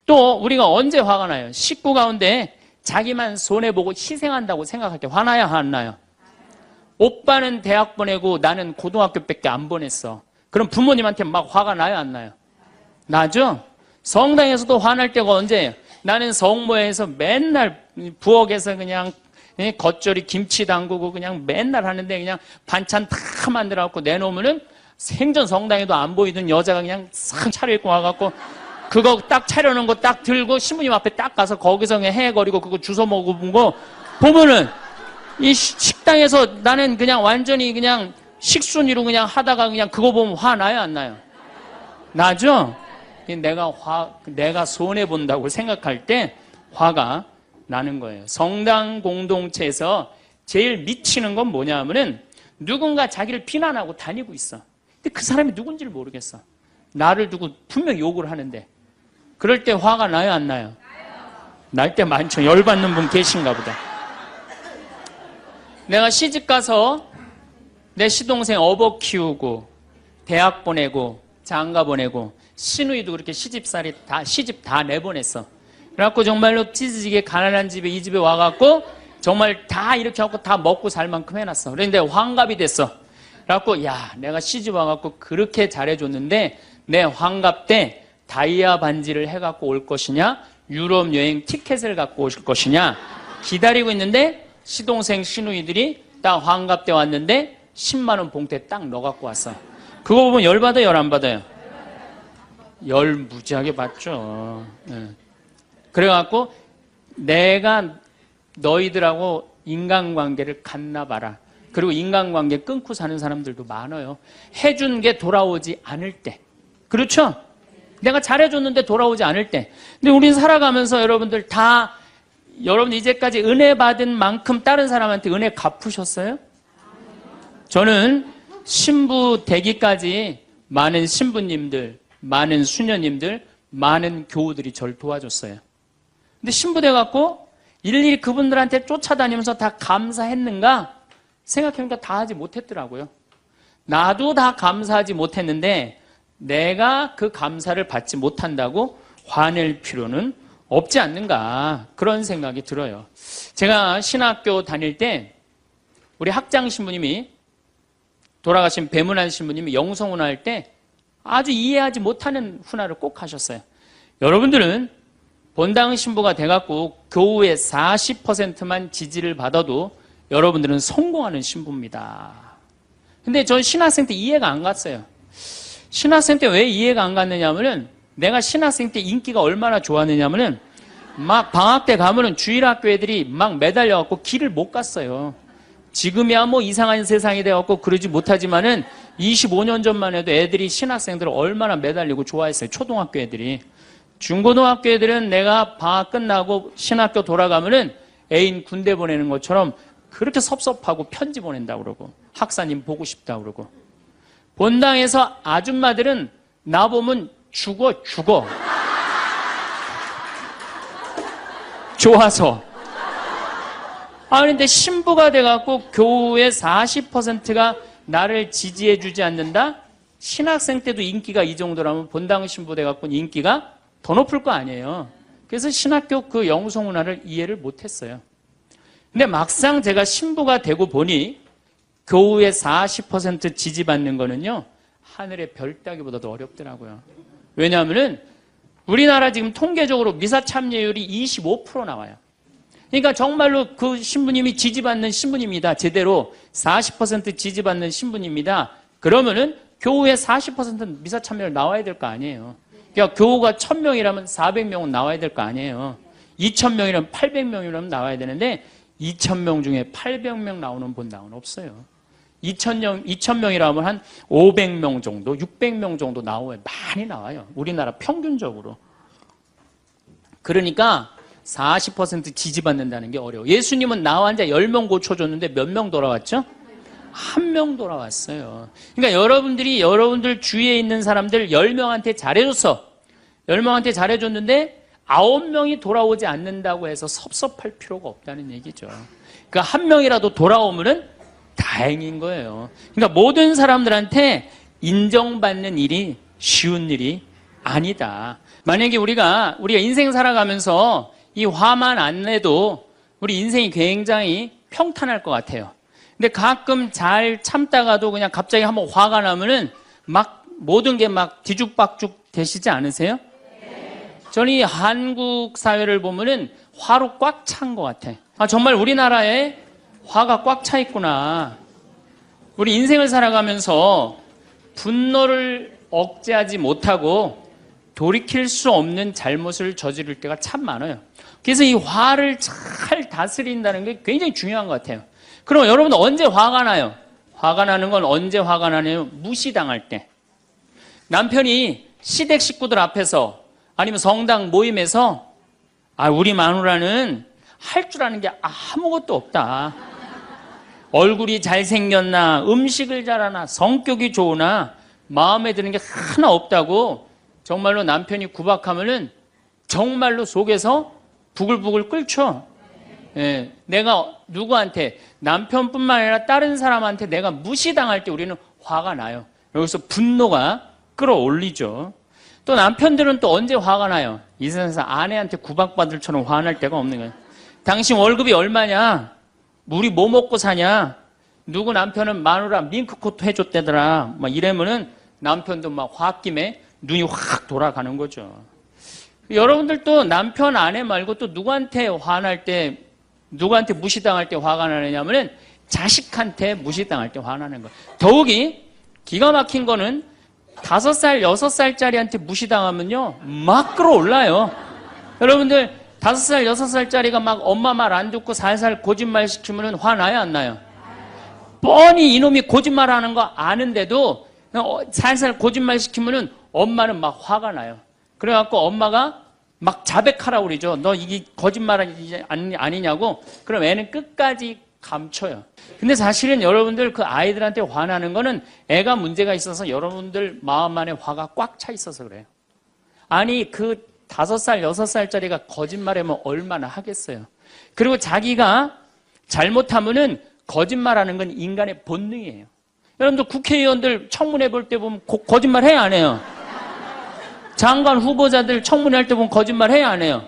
또 우리가 언제 화가 나요? 식구 가운데 자기만 손해보고 희생한다고 생각할 때 화나요, 안 나요? 오빠는 대학 보내고 나는 고등학교밖에 안 보냈어. 그럼 부모님한테 막 화가 나요, 안 나요? 나죠? 성당에서도 화날 때가 언제예요? 나는 성모에서 맨날 부엌에서 그냥 겉절이 김치 담그고 그냥 맨날 하는데 그냥 반찬 다 만들어갖고 내놓으면은 생전 성당에도 안 보이던 여자가 그냥 싹 차려입고 와갖고 그거 딱 차려놓은 거 딱 들고 신부님 앞에 딱 가서 거기서 그냥 헤거리고 그거 주워 먹어본 거 보면은 이 식당에서 나는 그냥 완전히 그냥 식순이로 그냥 하다가 그냥 그거 보면 화나요, 안 나요? 나죠? 내가 손해본다고 생각할 때 화가 나는 거예요. 성당 공동체에서 제일 미치는 건 뭐냐 하면은 누군가 자기를 비난하고 다니고 있어. 근데 그 사람이 누군지를 모르겠어. 나를 두고 분명 욕을 하는데 그럴 때 화가 나요, 안 나요? 날 때 많죠. 열받는 분 계신가 보다. 내가 시집가서 내 시동생 어버 키우고 대학 보내고 장가 보내고 시누이도 그렇게 시집 다 내보냈어. 그래갖고 정말로 찢어지게 가난한 집에 이 집에 와갖고 정말 다 이렇게 하고 다 먹고 살 만큼 해놨어. 그런데 환갑이 됐어. 그래갖고 야, 내가 시집 와갖고 그렇게 잘해줬는데 내 환갑 때 다이아 반지를 해갖고 올 것이냐, 유럽 여행 티켓을 갖고 오실 것이냐 기다리고 있는데 시동생 시누이들이 딱 환갑 때 왔는데 10만 원 봉투에 딱 넣어갖고 왔어. 그거 보면 열 받아요, 열 안 받아요? 열 무지하게 받죠. 네. 그래갖고 내가 너희들하고 인간관계를 갖나 봐라. 그리고 인간관계 끊고 사는 사람들도 많아요. 해준 게 돌아오지 않을 때. 그렇죠? 내가 잘해줬는데 돌아오지 않을 때. 근데 우린 살아가면서 여러분 이제까지 은혜 받은 만큼 다른 사람한테 은혜 갚으셨어요? 저는 신부 되기까지 많은 신부님들, 많은 수녀님들, 많은 교우들이 저를 도와줬어요. 근데 신부 돼갖고 일일이 그분들한테 쫓아다니면서 다 감사했는가? 생각해보니까 다 하지 못했더라고요. 나도 다 감사하지 못했는데 내가 그 감사를 받지 못한다고 화낼 필요는 없지 않는가, 그런 생각이 들어요. 제가 신학교 다닐 때 우리 학장 신부님이, 돌아가신 배문환 신부님이 영성훈화 할 때 아주 이해하지 못하는 훈화를 꼭 하셨어요. 여러분들은 본당 신부가 돼갖고 교우의 40%만 지지를 받아도 여러분들은 성공하는 신부입니다. 근데 전 신학생 때 이해가 안 갔어요. 신학생 때 왜 이해가 안 갔느냐 하면은, 내가 신학생 때 인기가 얼마나 좋았느냐 하면은 막 방학 때 가면은 주일학교 애들이 막 매달려갖고 길을 못 갔어요. 지금이야 뭐 이상한 세상이 돼갖고 그러지 못하지만은 25년 전만 해도 애들이 신학생들을 얼마나 매달리고 좋아했어요. 초등학교 애들이. 중고등학교 애들은 내가 방학 끝나고 신학교 돌아가면은 애인 군대 보내는 것처럼 그렇게 섭섭하고 편지 보낸다고 그러고 학사님 보고 싶다고 그러고. 본당에서 아줌마들은 나보면 죽어. 좋아서. 그런데 신부가 돼갖고 교우의 40%가 나를 지지해주지 않는다? 신학생 때도 인기가 이 정도라면 본당 신부 돼갖고 인기가 더 높을 거 아니에요. 그래서 신학교 그 영성문화를 이해를 못했어요. 근데 막상 제가 신부가 되고 보니 교우의 40% 지지받는 거는요, 하늘의 별 따기보다도 어렵더라고요. 왜냐하면은 우리나라 지금 통계적으로 미사 참여율이 25% 나와요. 그러니까 정말로 그 신부님이 지지받는 신부님이다. 제대로 40% 지지받는 신부님이다. 그러면은 교우의 40% 미사 참여율 나와야 될 거 아니에요. 그러니까 교우가 1000명이라면 400명은 나와야 될 거 아니에요. 2000명이라면 800명이라면 나와야 되는데 2000명 중에 800명 나오는 본당은 없어요. 2000명이라면 한 500명 정도, 600명 정도 나와요. 많이 나와요. 우리나라 평균적으로. 그러니까 40% 지지받는다는 게 어려워. 예수님은 나 환자 10명 고쳐줬는데 몇 명 돌아왔죠? 1명 돌아왔어요. 그러니까 여러분들 주위에 있는 사람들 10명한테 잘해줬어. 10명한테 잘해줬는데 9명이 돌아오지 않는다고 해서 섭섭할 필요가 없다는 얘기죠. 그러니까 1명이라도 돌아오면은 다행인 거예요. 그러니까 모든 사람들한테 인정받는 일이 쉬운 일이 아니다. 만약에 우리가 인생 살아가면서 이 화만 안 내도 우리 인생이 굉장히 평탄할 것 같아요. 근데 가끔 잘 참다가도 그냥 갑자기 한번 화가 나면은 막 모든 게 막 뒤죽박죽 되시지 않으세요? 저는 이 한국 사회를 보면은 화로 꽉 찬 것 같아. 정말 우리나라에 화가 꽉 차 있구나. 우리 인생을 살아가면서 분노를 억제하지 못하고 돌이킬 수 없는 잘못을 저지를 때가 참 많아요. 그래서 이 화를 잘 다스린다는 게 굉장히 중요한 것 같아요. 그럼 여러분 언제 화가 나요? 화가 나는 건 언제 화가 나냐면 무시당할 때. 남편이 시댁 식구들 앞에서 아니면 성당 모임에서 우리 마누라는 할 줄 아는 게 아무것도 없다. 얼굴이 잘생겼나, 음식을 잘하나, 성격이 좋으나 마음에 드는 게 하나 없다고 정말로 남편이 구박하면은 정말로 속에서 부글부글 끓죠. 예, 내가 누구한테, 남편뿐만 아니라 다른 사람한테 내가 무시당할 때 우리는 화가 나요. 여기서 분노가 끌어올리죠. 또 남편들은 또 언제 화가 나요? 이 세상에서 아내한테 구박받을처럼 화날 때가 없는 거예요. 당신 월급이 얼마냐? 우리 뭐 먹고 사냐? 누구 남편은 마누라 밍크코트 해줬대더라. 막 이러면은 남편도 막 홧김에 눈이 확 돌아가는 거죠. 여러분들도 남편, 아내 말고 또 누구한테 화날 때, 누구한테 무시당할 때 화가 나느냐면은 자식한테 무시당할 때 화나는 거예요. 더욱이 기가 막힌 거는 5살, 6살짜리한테 무시당하면요, 막 끌어올라요. 여러분들, 5살, 6살짜리가 막 엄마 말 안 듣고 살살 거짓말 시키면 화나요, 안 나요? 뻔히 이놈이 거짓말 하는 거 아는데도 살살 거짓말 시키면 엄마는 막 화가 나요. 그래갖고 엄마가 막 자백하라고 그러죠. 너 이게 거짓말 아니냐고. 그럼 애는 끝까지 감춰요. 근데 사실은 여러분들 그 아이들한테 화나는 거는 애가 문제가 있어서 여러분들 마음 안에 화가 꽉 차 있어서 그래요. 아니 그 5살, 6살짜리가 거짓말하면 얼마나 하겠어요. 그리고 자기가 잘못하면은 거짓말하는 건 인간의 본능이에요. 여러분들 국회의원들 청문회 볼 때 보면 거짓말 해야 안 해요? 장관 후보자들 청문회 할 때 보면 거짓말 해야 안 해요?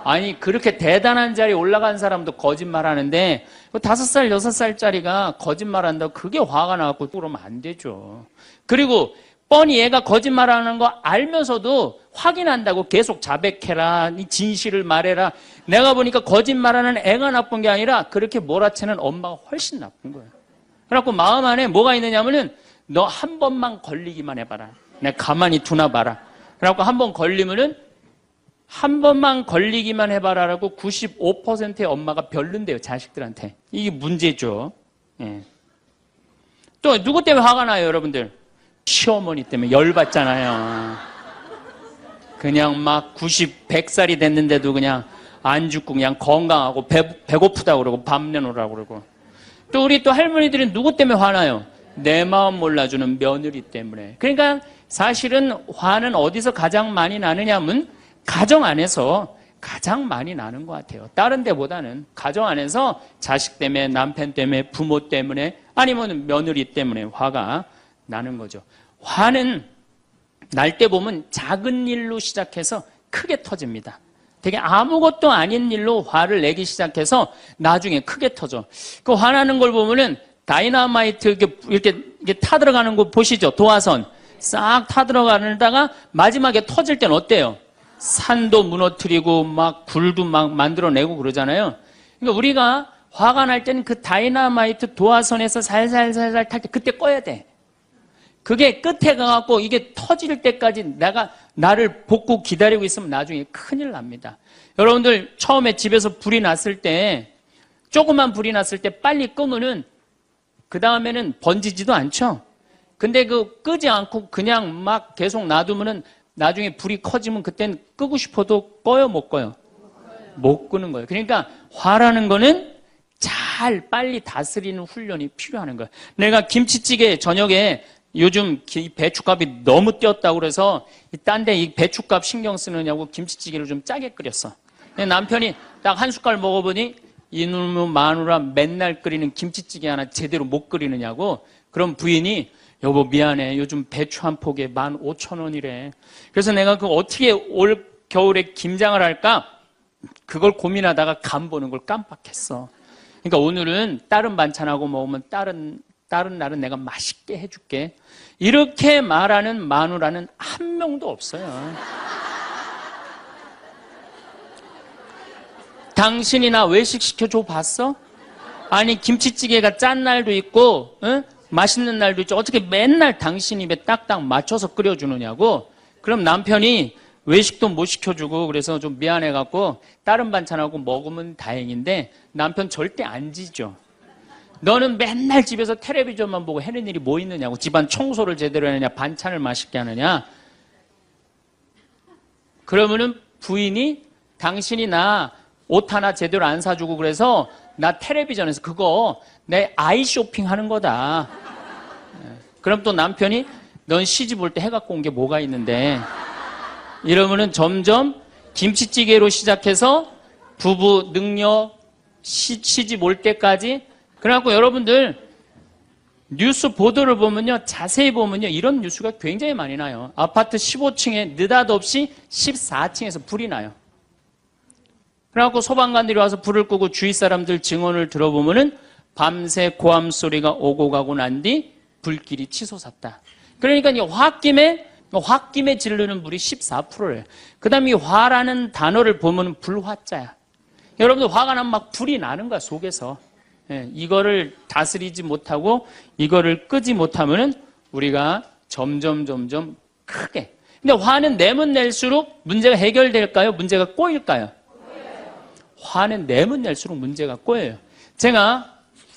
아니 그렇게 대단한 자리에 올라간 사람도 거짓말하는데 5살, 6살짜리가 거짓말한다고 그게 화가 나갖고 그러면 안 되죠. 그리고 뻔히 얘가 거짓말하는 거 알면서도 확인한다고 계속 자백해라, 진실을 말해라. 내가 보니까 거짓말하는 애가 나쁜 게 아니라 그렇게 몰아채는 엄마가 훨씬 나쁜 거예요. 그래갖고 마음 안에 뭐가 있느냐면은 너 한 번만 걸리기만 해봐라. 내가 가만히 두나 봐라. 그래갖고 한 번 걸리면은 한 번만 걸리기만 해봐라라고 95%의 엄마가 별론데요, 자식들한테. 이게 문제죠. 예. 또 누구 때문에 화가 나요, 여러분들? 시어머니 때문에 열받잖아요. 그냥 막 90, 100살이 됐는데도 그냥 안 죽고 그냥 건강하고 배고프다고 그러고 밥 내놓으라고 그러고. 또 우리 또 할머니들은 누구 때문에 화나요? 내 마음 몰라주는 며느리 때문에. 그러니까 사실은 화는 어디서 가장 많이 나느냐면 가정 안에서 가장 많이 나는 것 같아요. 다른 데보다는 가정 안에서 자식 때문에, 남편 때문에, 부모 때문에, 아니면 며느리 때문에 화가 나는 거죠. 화는 날 때 보면 작은 일로 시작해서 크게 터집니다. 되게 아무것도 아닌 일로 화를 내기 시작해서 나중에 크게 터져. 그 화나는 걸 보면은 다이너마이트 이렇게 타들어가는 거 보시죠? 도화선 싹 타들어가다가 마지막에 터질 땐 어때요? 산도 무너뜨리고 막 불도 막 만들어내고 그러잖아요. 그러니까 우리가 화가 날 때는 그 다이너마이트 도화선에서 살살살살 탈 때 그때 꺼야 돼. 그게 끝에 가갖고 이게 터질 때까지 나를 복고 기다리고 있으면 나중에 큰일 납니다. 여러분들 처음에 집에서 불이 났을 때, 조그만 불이 났을 때 빨리 끄면은 그 다음에는 번지지도 않죠. 근데 끄지 않고 그냥 막 계속 놔두면은 나중에 불이 커지면 그땐 끄고 싶어도 꺼요, 못 꺼요? 못 끄는 거예요. 그러니까 화라는 거는 잘 빨리 다스리는 훈련이 필요한 거예요. 내가 김치찌개 저녁에 요즘 배춧값이 너무 뛰었다고 그래서 딴 데 이 배춧값 신경 쓰느냐고 김치찌개를 좀 짜게 끓였어. 근데 남편이 딱 한 숟갈 먹어보니 이놈의 마누라 맨날 끓이는 김치찌개 하나 제대로 못 끓이느냐고. 그럼 부인이 여보 미안해. 요즘 배추 한 포기에 15,000원이래. 그래서 내가 그 어떻게 올 겨울에 김장을 할까? 그걸 고민하다가 간 보는 걸 깜빡했어. 그러니까 오늘은 다른 반찬하고 먹으면 다른 날은 내가 맛있게 해줄게. 이렇게 말하는 마누라는 한 명도 없어요. 당신이 나 외식 시켜줘 봤어? 아니 김치찌개가 짠 날도 있고 응? 맛있는 날도 있죠. 어떻게 맨날 당신 입에 딱딱 맞춰서 끓여주느냐고. 그럼 남편이 외식도 못 시켜주고 그래서 좀 미안해갖고 다른 반찬하고 먹으면 다행인데 남편 절대 안 지죠. 너는 맨날 집에서 텔레비전만 보고 해는 일이 뭐 있느냐고. 집안 청소를 제대로 하느냐, 반찬을 맛있게 하느냐. 그러면은 부인이 당신이 나 옷 하나 제대로 안 사주고 그래서 나 텔레비전에서 그거 내 아이 쇼핑 하는 거다. 그럼 또 남편이 넌 시집 올 때 해갖고 온 게 뭐가 있는데. 이러면은 점점 김치찌개로 시작해서 부부 능력 시집 올 때까지. 그래갖고 여러분들 뉴스 보도를 보면요, 자세히 보면요, 이런 뉴스가 굉장히 많이 나요. 아파트 15층에 느닷없이 14층에서 불이 나요. 그래갖고 소방관들이 와서 불을 끄고 주위 사람들 증언을 들어보면은 밤새 고함 소리가 오고 가고 난 뒤 불길이 치솟았다. 그러니까 이 홧김에 지르는 불이 14%예요. 그 다음에 이 화라는 단어를 보면 불화자야. 여러분들 화가 나면 막 불이 나는 거야, 속에서. 예, 이거를 다스리지 못하고 이거를 끄지 못하면은 우리가 점점 크게. 근데 화는 내면 낼수록 문제가 해결될까요? 문제가 꼬일까요? 화는 내면 낼수록 문제가 꼬여요. 제가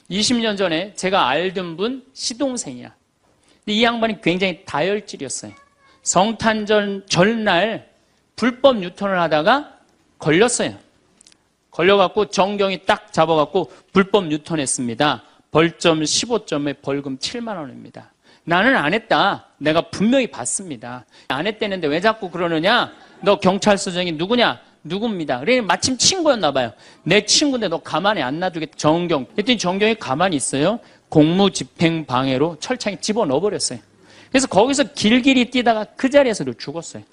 20년 전에 제가 알던 분 시동생이야. 근데 이 양반이 굉장히 다혈질이었어요. 성탄절 전날 불법 유턴을 하다가 걸렸어요. 걸려갖고 정경이 딱 잡아갖고 불법 유턴했습니다. 벌점 15점에 벌금 7만 원입니다. 나는 안 했다. 내가 분명히 봤습니다. 안 했다는데 왜 자꾸 그러느냐? 너 경찰서장이 누구냐? 누굽니다. 그래 마침 친구였나 봐요. 내 친구인데 너 가만히 안 놔두겠다. 정경. 그랬더니 정경이 가만히 있어요. 공무집행 방해로 철창에 집어넣어버렸어요. 그래서 거기서 길길이 뛰다가 그 자리에서도 죽었어요.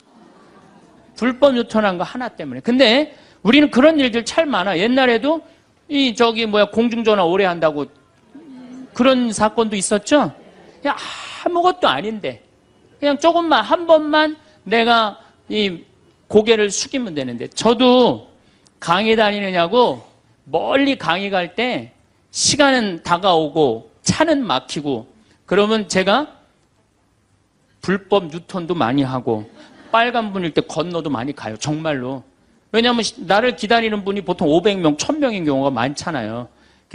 불법 유턴한 거 하나 때문에. 근데 우리는 그런 일들 참 많아. 옛날에도 공중전화 오래 한다고 그런 사건도 있었죠. 그냥 아무것도 아닌데 그냥 조금만 한 번만 내가 이 고개를 숙이면 되는데. 저도 강의 다니느냐고 멀리 강의 갈 때 시간은 다가오고 차는 막히고 그러면 제가 불법 유턴도 많이 하고 빨간불일 때 건너도 많이 가요. 정말로. 왜냐하면 나를 기다리는 분이 보통 500명, 1000명인 경우가 많잖아요.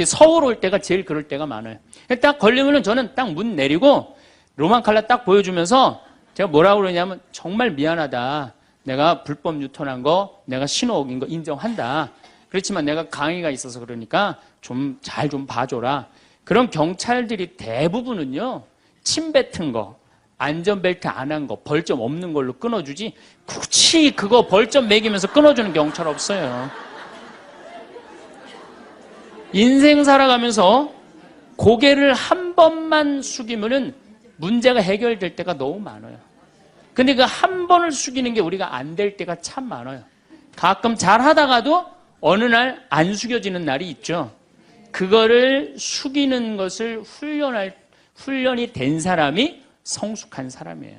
서울 올 때가 제일 그럴 때가 많아요. 딱 걸리면은 저는 딱 문 내리고 로만 칼라 딱 보여주면서 제가 뭐라고 그러냐면 정말 미안하다. 내가 불법 유턴한 거, 내가 신호 어긴 거 인정한다. 그렇지만 내가 강의가 있어서 그러니까 좀 잘 좀 봐줘라. 그런 경찰들이 대부분은요, 침 뱉은 거, 안전벨트 안 한 거, 벌점 없는 걸로 끊어주지 굳이 그거 벌점 매기면서 끊어주는 경찰 없어요. 인생 살아가면서 고개를 한 번만 숙이면은 문제가 해결될 때가 너무 많아요. 근데 그 한 번을 숙이는 게 우리가 안 될 때가 참 많아요. 가끔 잘 하다가도 어느 날 안 숙여지는 날이 있죠. 그거를 숙이는 것을 훈련이 된 사람이 성숙한 사람이에요.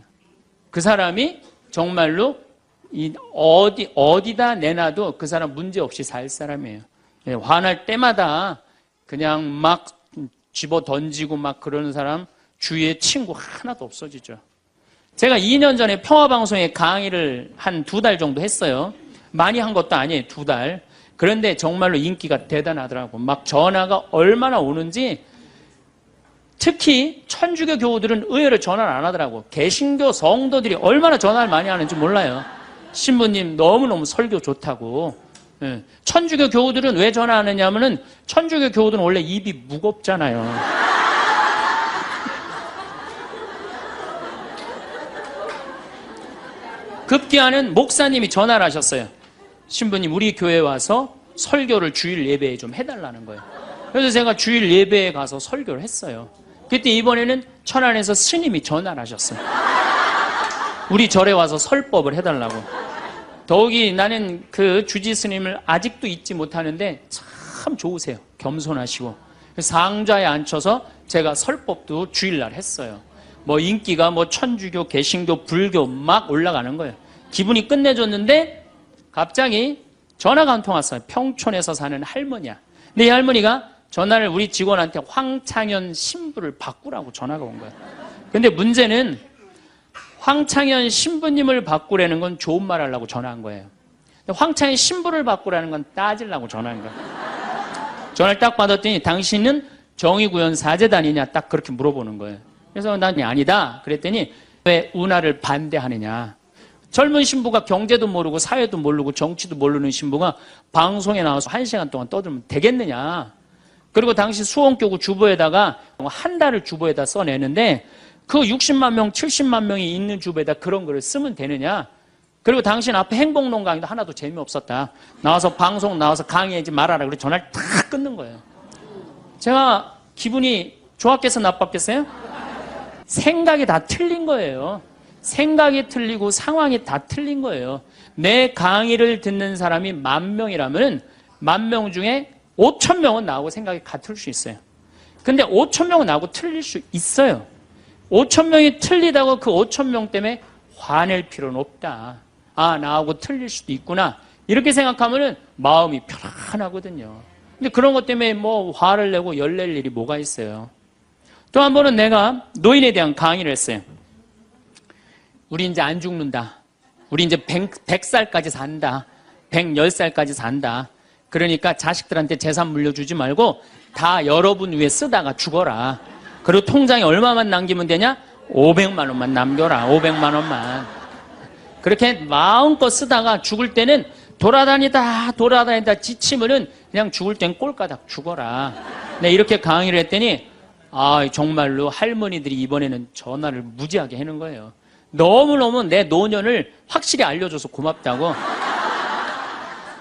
그 사람이 정말로 어디다 내놔도 그 사람 문제 없이 살 사람이에요. 화날 때마다 그냥 막 집어 던지고 막 그러는 사람 주위에 친구 하나도 없어지죠. 제가 2년 전에 평화방송에 강의를 한 2달 정도 했어요. 많이 한 것도 아니에요. 2달. 그런데 정말로 인기가 대단하더라고. 막 전화가 얼마나 오는지. 특히 천주교 교우들은 의외로 전화를 안 하더라고. 개신교 성도들이 얼마나 전화를 많이 하는지 몰라요. 신부님 너무너무 설교 좋다고. 천주교 교우들은 왜 전화하느냐 하면은 천주교 교우들은 원래 입이 무겁잖아요. 급기야는 목사님이 전화를 하셨어요. 신부님 우리 교회에 와서 설교를 주일 예배에 좀 해달라는 거예요. 그래서 제가 주일 예배에 가서 설교를 했어요. 그때 이번에는 천안에서 스님이 전화를 하셨어요. 우리 절에 와서 설법을 해달라고. 더욱이 나는 그 주지 스님을 아직도 잊지 못하는데 참 좋으세요. 겸손하시고. 상좌에 앉혀서 제가 설법도 주일날 했어요. 뭐 인기가 뭐 천주교, 개신교, 불교 막 올라가는 거예요. 기분이 끝내줬는데 갑자기 전화가 한 통 왔어요. 평촌에서 사는 할머니야. 근데 이 할머니가 전화를 우리 직원한테 황창현 신부를 바꾸라고 전화가 온 거예요. 근데 문제는 황창현 신부님을 바꾸라는 건 좋은 말 하려고 전화한 거예요. 황창현 신부를 바꾸라는 건 따지려고 전화한 거예요. 전화를 딱 받았더니 당신은 정의구현 사제단이냐 딱 그렇게 물어보는 거예요. 그래서 난 아니다. 그랬더니 왜 운하를 반대하느냐. 젊은 신부가 경제도 모르고 사회도 모르고 정치도 모르는 신부가 방송에 나와서 1시간 동안 떠들면 되겠느냐. 그리고 당시 수원교구 주보에다가 한 달을 주보에다 써내는데 그 60만 명, 70만 명이 있는 주보에다 그런 글을 쓰면 되느냐. 그리고 당신 앞에 행복론 강의도 하나도 재미없었다. 나와서 방송 나와서 강의하지 말아라. 그래서 전화를 탁 끊는 거예요. 제가 기분이 좋았겠어, 나빴겠어요? 생각이 다 틀린 거예요. 생각이 틀리고 상황이 다 틀린 거예요. 내 강의를 듣는 사람이 10,000명이라면 10,000명 중에 5,000명은 나하고 생각이 같을 수 있어요. 근데 5,000명은 나하고 틀릴 수 있어요. 5,000명이 틀리다고 그 5,000명 때문에 화낼 필요는 없다. 아, 나하고 틀릴 수도 있구나. 이렇게 생각하면 마음이 편안하거든요. 근데 그런 것 때문에 뭐 화를 내고 열낼 일이 뭐가 있어요. 또 한 번은 내가 노인에 대한 강의를 했어요. 우리 이제 안 죽는다. 우리 이제 100살까지 산다. 110살까지 산다. 그러니까 자식들한테 재산 물려주지 말고 다 여러분 위해 쓰다가 죽어라. 그리고 통장에 얼마만 남기면 되냐? 500만 원만 남겨라. 500만 원만. 그렇게 마음껏 쓰다가 죽을 때는 돌아다니다 지치면은 그냥 죽을 땐 꼴까닥 죽어라. 네, 이렇게 강의를 했더니 아, 정말로 할머니들이 이번에는 전화를 무지하게 하는 거예요. 너무너무 내 노년을 확실히 알려줘서 고맙다고.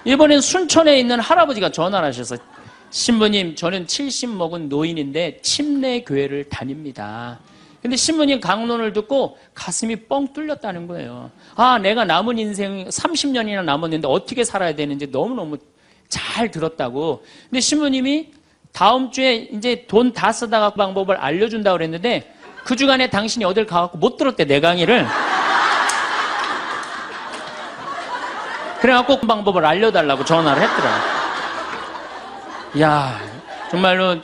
이번엔 순천에 있는 할아버지가 전화를 하셔서 신부님, 저는 70 먹은 노인인데 침례교회를 다닙니다. 근데 신부님 강론을 듣고 가슴이 뻥 뚫렸다는 거예요. 아, 내가 남은 인생 30년이나 남았는데 어떻게 살아야 되는지 너무너무 잘 들었다고. 근데 신부님이 다음 주에 이제 돈 다 쓰다가 그 방법을 알려준다고 그랬는데 그 주간에 당신이 어딜 가갖고 못 들었대, 내 강의를. 그래갖고 그 방법을 알려달라고 전화를 했더라. 이야, 정말로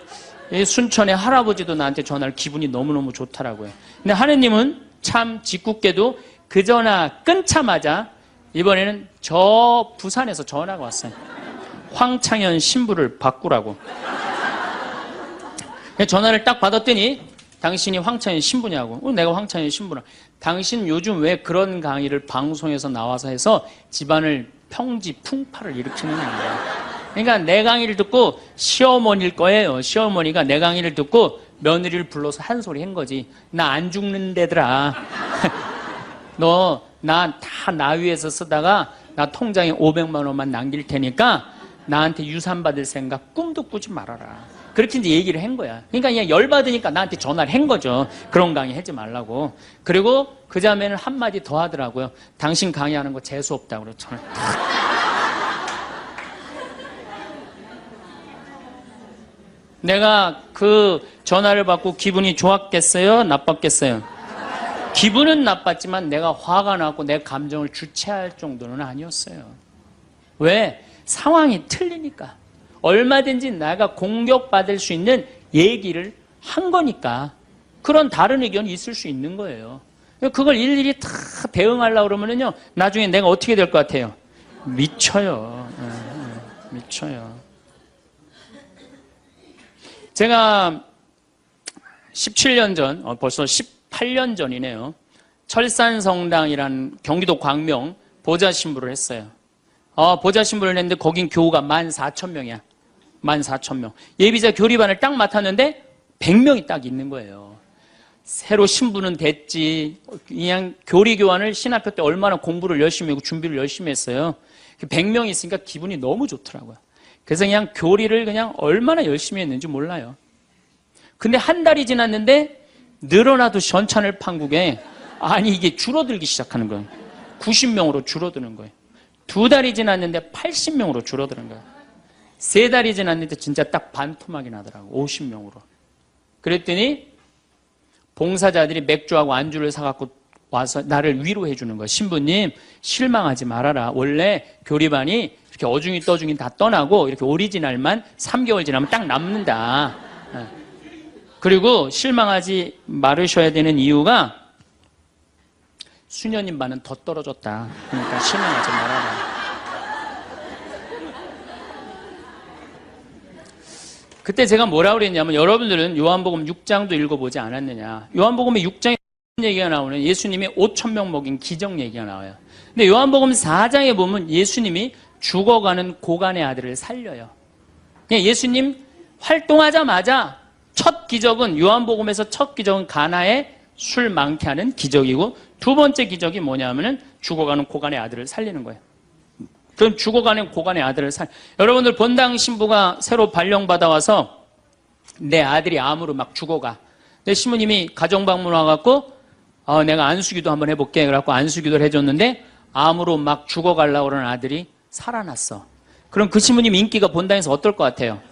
이 순천의 할아버지도 나한테 전화를 기분이 너무너무 좋더라고요. 근데 하느님은 참 짓궂게도 그 전화 끊자마자 이번에는 저 부산에서 전화가 왔어요. 황창현 신부를 바꾸라고. 전화를 딱 받았더니 당신이 황창현 신부냐고. 내가 황창현 신부라. 당신 요즘 왜 그런 강의를 방송에서 나와서 해서 집안을 평지 풍파를 일으키는 거야. 그러니까 내 강의를 듣고 시어머니일 거예요. 시어머니가 내 강의를 듣고 며느리를 불러서 한 소리 한 거지. 나 안 죽는데더라. 너 나 다 나 위해서 쓰다가 나 통장에 500만 원만 남길 테니까 나한테 유산 받을 생각 꿈도 꾸지 말아라. 그렇게 이제 얘기를 한 거야. 그러니까 그냥 열받으니까 나한테 전화를 한 거죠. 그런 강의 하지 말라고. 그리고 그 자매는 한마디 더 하더라고요. 당신 강의하는 거 재수없다고 그래서 전화 내가 그 전화를 받고 기분이 좋았겠어요? 나빴겠어요? 기분은 나빴지만 내가 화가 나고 내 감정을 주체할 정도는 아니었어요. 왜? 상황이 틀리니까. 얼마든지 내가 공격받을 수 있는 얘기를 한 거니까 그런 다른 의견이 있을 수 있는 거예요. 그걸 일일이 다 대응하려고 그러면요 나중에 내가 어떻게 될 것 같아요? 미쳐요. 미쳐요. 제가 17년 전, 벌써 18년 전이네요. 철산성당이라는 경기도 광명 보좌신부를 했어요. 보좌신부를 했는데 거긴 교우가 14,000명이야. 14,000명. 예비자 교리반을 딱 맡았는데 100명이 딱 있는 거예요. 새로 신부는 됐지. 그냥 교리 교환을 신학교 때 얼마나 공부를 열심히 하고 준비를 열심히 했어요. 100명이 있으니까 기분이 너무 좋더라고요. 그래서 그냥 교리를 그냥 얼마나 열심히 했는지 몰라요. 근데 한 달이 지났는데 늘어나도 전찬을 판국에 아니 이게 줄어들기 시작하는 거예요. 90명으로 줄어드는 거예요. 2달이 지났는데 80명으로 줄어드는 거예요. 3달이 지났는데 진짜 딱 반토막이 나더라고. 50명으로. 그랬더니 봉사자들이 맥주하고 안주를 사갖고 와서 나를 위로해 주는 거예요. 신부님 실망하지 말아라. 원래 교리반이 이렇게 어중이 떠중이 다 떠나고 이렇게 오리지널만 3개월 지나면 딱 남는다. 그리고 실망하지 말으셔야 되는 이유가 수녀님 반은 더 떨어졌다. 그러니까 실망하지 말아라. 그때 제가 뭐라고 그랬냐면 여러분들은 요한복음 6장도 읽어보지 않았느냐. 요한복음에 6장에 얘기가 나오는 예수님이 5,000명 먹인 기적 얘기가 나와요. 근데 요한복음 4장에 보면 예수님이 죽어가는 고간의 아들을 살려요. 그냥 예수님 활동하자마자 첫 기적은 요한복음에서 첫 기적은 가나에 술 많게 하는 기적이고 두 번째 기적이 뭐냐면은 죽어가는 고간의 아들을 살리는 거예요. 그럼 죽어가는 고간의 아들을 여러분들 본당 신부가 새로 발령받아 와서 내 아들이 암으로 막 죽어가. 근데 신부님이 가정방문 와갖고 내가 안수기도 한번 해볼게. 그래갖고 안수기도를 해줬는데 암으로 막 죽어가려고 그러는 아들이 살아났어. 그럼 그 신부님 인기가 본당에서 어떨 것 같아요?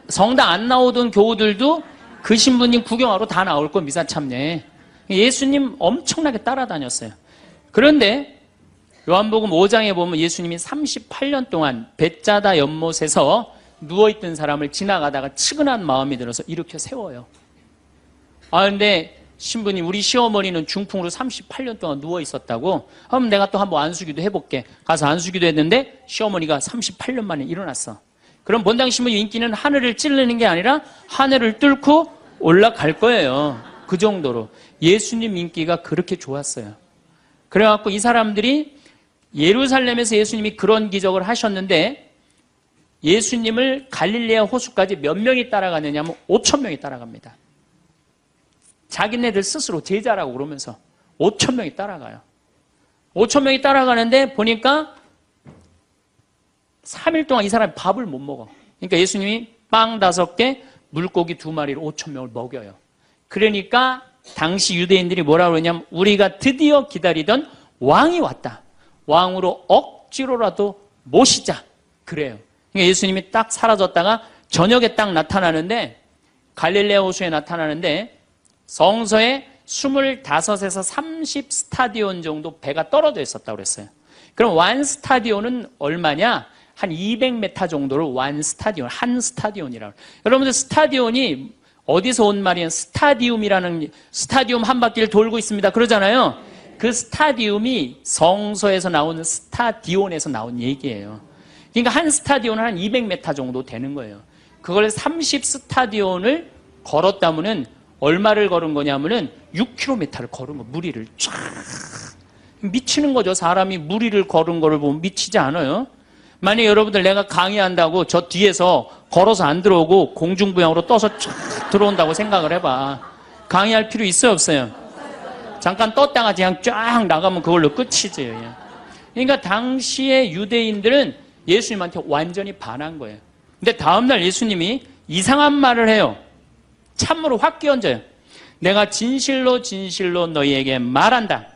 성당 안 나오던 교우들도 그 신부님 구경하러 다 나올 거 미사 참례. 예수님 엄청나게 따라다녔어요. 그런데 요한복음 5장에 보면 예수님이 38년 동안 벳자다 연못에서 누워있던 사람을 지나가다가 측은한 마음이 들어서 일으켜 세워요. 근데 신부님 우리 시어머니는 중풍으로 38년 동안 누워있었다고. 그럼 내가 또 한번 안수기도 해볼게. 가서 안수기도 했는데 시어머니가 38년 만에 일어났어. 그럼 본당 신부님 인기는 하늘을 찌르는 게 아니라 하늘을 뚫고 올라갈 거예요. 그 정도로 예수님 인기가 그렇게 좋았어요. 그래갖고 이 사람들이 예루살렘에서 예수님이 그런 기적을 하셨는데 예수님을 갈릴레아 호수까지 몇 명이 따라가느냐 하면 5,000명이 따라갑니다. 자기네들 스스로 제자라고 그러면서 5,000명이 따라가요. 5,000명이 따라가는데 보니까 3일 동안 이 사람이 밥을 못 먹어. 그러니까 예수님이 빵 5개, 물고기 2마리로 5,000명을 먹여요. 그러니까 당시 유대인들이 뭐라고 그러냐면 우리가 드디어 기다리던 왕이 왔다. 왕으로 억지로라도 모시자. 그래요. 그러니까 예수님이 딱 사라졌다가 저녁에 딱 나타나는데 갈릴레아 호수에 나타나는데 성서에 25에서 30 스타디온 정도 배가 떨어져 있었다고 그랬어요. 그럼 완 스타디온은 얼마냐? 한 200m 정도를 완 스타디온, 한 스타디온이라고. 여러분들 스타디온이 어디서 온 말이에요? 스타디움 한 바퀴를 돌고 있습니다. 그러잖아요. 그 스타디움이 성서에서 나오는 스타디온에서 나온 얘기예요. 그러니까 한 스타디온은 한 200m 정도 되는 거예요. 그걸 30 스타디온을 걸었다면은 얼마를 걸은 거냐면은 6km를 걸은 거, 무리를 쫙. 미치는 거죠. 사람이 무리를 걸은 거를 보면 미치지 않아요? 만약에 여러분들 내가 강의한다고 저 뒤에서 걸어서 안 들어오고 공중부양으로 떠서 쫙 들어온다고 생각을 해봐. 강의할 필요 있어요, 없어요? 잠깐 떴다가 그냥 쫙 나가면 그걸로 끝이지. 그러니까 당시의 유대인들은 예수님한테 완전히 반한 거예요. 근데 다음날 예수님이 이상한 말을 해요. 참으로 확 끼얹어요. 내가 진실로 진실로 너희에게 말한다.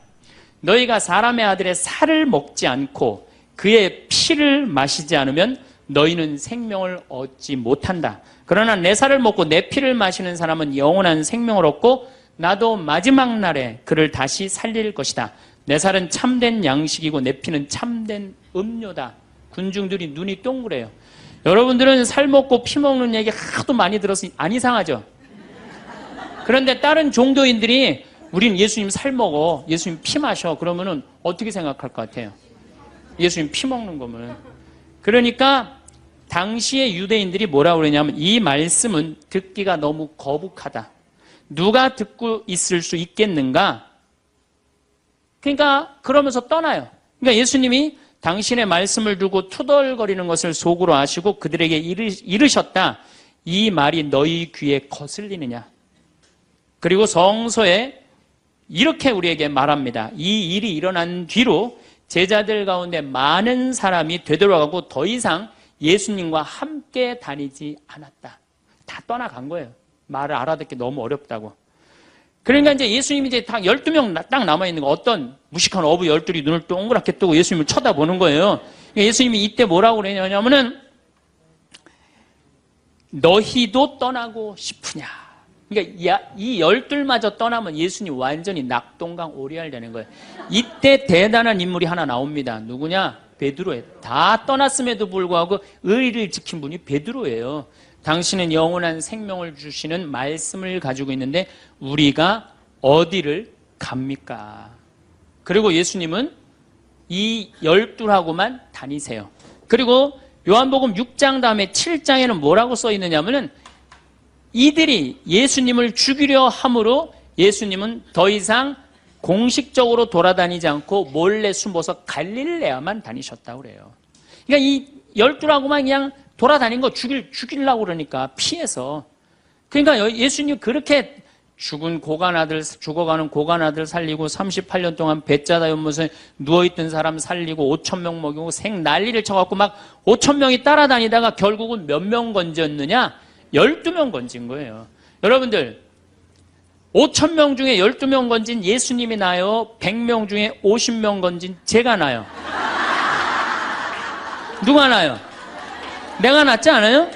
너희가 사람의 아들의 살을 먹지 않고 그의 피를 마시지 않으면 너희는 생명을 얻지 못한다. 그러나 내 살을 먹고 내 피를 마시는 사람은 영원한 생명을 얻고 나도 마지막 날에 그를 다시 살릴 것이다. 내 살은 참된 양식이고 내 피는 참된 음료다. 군중들이 눈이 동그래요. 여러분들은 살 먹고 피 먹는 얘기 하도 많이 들어서 안 이상하죠? 그런데 다른 종교인들이 우린 예수님 살 먹어, 예수님 피 마셔. 그러면은 어떻게 생각할 것 같아요? 예수님 피 먹는 거면. 그러니까 당시의 유대인들이 뭐라고 그러냐면 이 말씀은 듣기가 너무 거북하다. 누가 듣고 있을 수 있겠는가? 그러니까 그러면서 떠나요. 그러니까 예수님이 당신의 말씀을 두고 투덜거리는 것을 속으로 아시고 그들에게 이르셨다. 이 말이 너희 귀에 거슬리느냐? 그리고 성서에 이렇게 우리에게 말합니다. 이 일이 일어난 뒤로 제자들 가운데 많은 사람이 되돌아가고 더 이상 예수님과 함께 다니지 않았다. 다 떠나간 거예요. 말을 알아듣기 너무 어렵다고. 그러니까 이제 예수님이 이제 딱 12명 딱 남아있는 거, 어떤 무식한 어부 12이 눈을 동그랗게 뜨고 예수님을 쳐다보는 거예요. 예수님이 이때 뭐라고 그러냐면은, 너희도 떠나고 싶으냐. 그러니까 이 12마저 떠나면 예수님 완전히 낙동강 오리알 되는 거예요. 이때 대단한 인물이 하나 나옵니다. 누구냐? 베드로예요. 다 떠났음에도 불구하고 의리를 지킨 분이 베드로예요. 당신은 영원한 생명을 주시는 말씀을 가지고 있는데 우리가 어디를 갑니까? 그리고 예수님은 이 12하고만 다니세요. 그리고 요한복음 6장 다음에 7장에는 뭐라고 써 있느냐면은 이들이 예수님을 죽이려 함으로 예수님은 더 이상 공식적으로 돌아다니지 않고 몰래 숨어서 갈릴레아만 다니셨다고 그래요. 그러니까 이 12하고만 그냥 돌아다닌 거 죽이려고 그러니까 피해서. 그러니까 예수님 그렇게 죽어가는 고간 아들 살리고 38년 동안 배짜다 연못에 누워있던 사람 살리고 5,000명 먹이고 생 난리를 쳐갖고 막 5,000명이 따라다니다가 결국은 몇 명 건졌느냐? 12명 건진 거예요. 여러분들 5,000명 중에 12명 건진 예수님이 나요? 100명 중에 50명 건진 제가 나요? 누가 나요? 내가 낫지 않아요?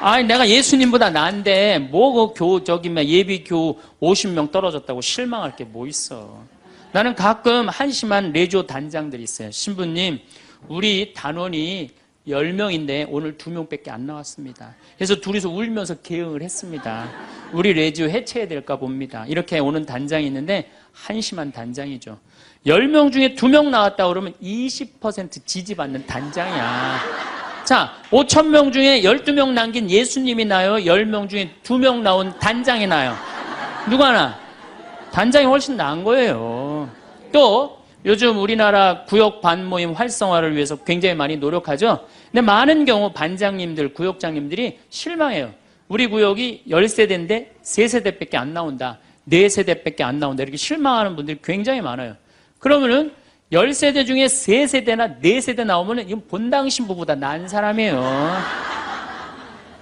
아니 내가 예수님보다 나은데 뭐 예비교 50명 떨어졌다고 실망할 게 뭐 있어. 나는 가끔 한심한 레지오 단장들이 있어요. 신부님 우리 단원이 10명인데 오늘 2명밖에 안 나왔습니다. 그래서 둘이서 울면서 개응을 했습니다. 우리 레지오 해체해야 될까 봅니다. 이렇게 오는 단장이 있는데 한심한 단장이죠. 10명 중에 2명 나왔다 그러면 20% 지지받는 단장이야. 자, 5,000명 중에 12명 남긴 예수님이 나요? 10명 중에 2명 나온 단장이 나요? 누가 나? 단장이 훨씬 나은 거예요. 또 요즘 우리나라 구역 반모임 활성화를 위해서 굉장히 많이 노력하죠. 근데 많은 경우 반장님들, 구역장님들이 실망해요. 우리 구역이 10세대인데 3세대밖에 안 나온다. 4세대밖에 안 나온다. 이렇게 실망하는 분들이 굉장히 많아요. 그러면은 10세대 중에 3세대나 4세대 나오면은 이건 본당 신부보다 난 사람이에요.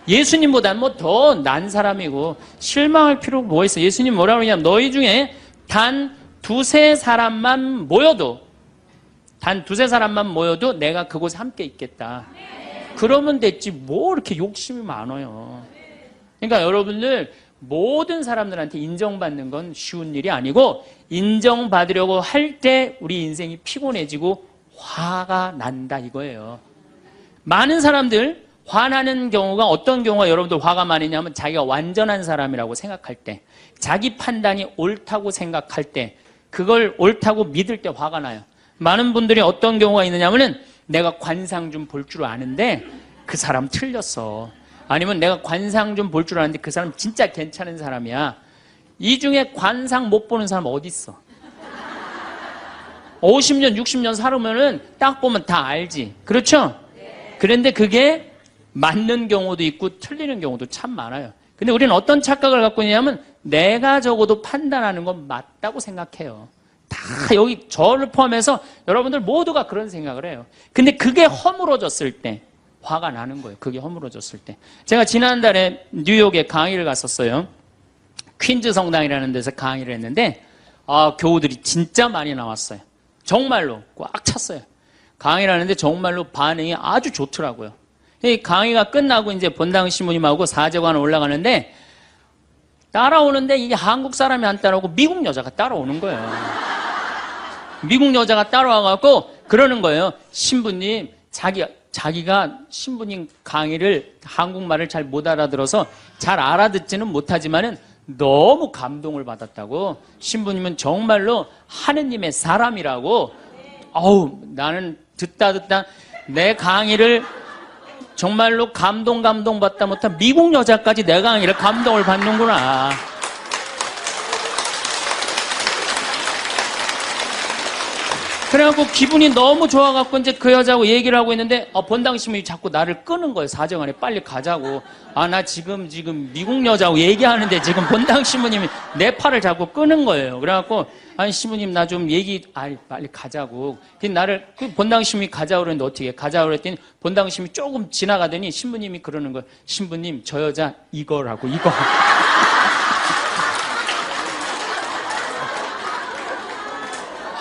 예수님보다는 뭐 더 난 사람이고 실망할 필요가 뭐 있어. 예수님 뭐라고 그러냐면 너희 중에 단 2-3 사람만 모여도 내가 그곳에 함께 있겠다. 그러면 됐지 뭐 이렇게 욕심이 많아요. 그러니까 여러분들 모든 사람들한테 인정받는 건 쉬운 일이 아니고 인정받으려고 할 때 우리 인생이 피곤해지고 화가 난다 이거예요. 많은 사람들 화나는 경우가 어떤 경우가 여러분들 화가 많이 나면 자기가 완전한 사람이라고 생각할 때, 자기 판단이 옳다고 생각할 때, 그걸 옳다고 믿을 때 화가 나요. 많은 분들이 어떤 경우가 있느냐면은 내가 관상 좀 볼 줄 아는데 그 사람 틀렸어. 아니면 내가 관상 좀 볼 줄 아는데 그 사람 진짜 괜찮은 사람이야. 이 중에 관상 못 보는 사람 어디 있어? 50년, 60년 살으면은 딱 보면 다 알지. 그렇죠? 그런데 그게 맞는 경우도 있고 틀리는 경우도 참 많아요. 근데 우리는 어떤 착각을 갖고 있냐면 내가 적어도 판단하는 건 맞다고 생각해요. 다 여기 저를 포함해서 여러분들 모두가 그런 생각을 해요. 근데 그게 허물어졌을 때 화가 나는 거예요. 그게 허물어졌을 때. 제가 지난달에 뉴욕에 강의를 갔었어요. 퀸즈 성당이라는 데서 강의를 했는데 교우들이 진짜 많이 나왔어요. 정말로 꽉 찼어요. 강의를 하는데 정말로 반응이 아주 좋더라고요. 이 강의가 끝나고 이제 본당 신부님하고 사제관 올라가는데 따라오는데 이게 한국 사람이 안 따라오고 미국 여자가 따라오는 거예요. 미국 여자가 따라와갖고 그러는 거예요. 신부님, 자기가 신부님 강의를 한국말을 잘 못 알아들어서 잘 알아듣지는 못하지만은 너무 감동을 받았다고. 신부님은 정말로 하느님의 사람이라고. 나는 듣다 내 강의를 정말로 감동받다 못한 미국 여자까지 내 강의를 감동을 받는구나. 그래갖고 기분이 너무 좋아갖고 이제 그 여자하고 얘기를 하고 있는데 본당 신부님이 자꾸 나를 끄는 거예요. 사정안에 빨리 가자고. 나 지금 미국 여자하고 얘기하는데 지금 본당 신부님이 내 팔을 자꾸 끄는 거예요. 그래갖고 아니 신부님 나 좀 빨리 가자고. 나를 본당 신부님이 가자고 그랬는데 어떻게 가자고 그랬더니 본당 신부님이 조금 지나가더니 신부님이 그러는 거예요. 신부님 저 여자 이거라고 이거.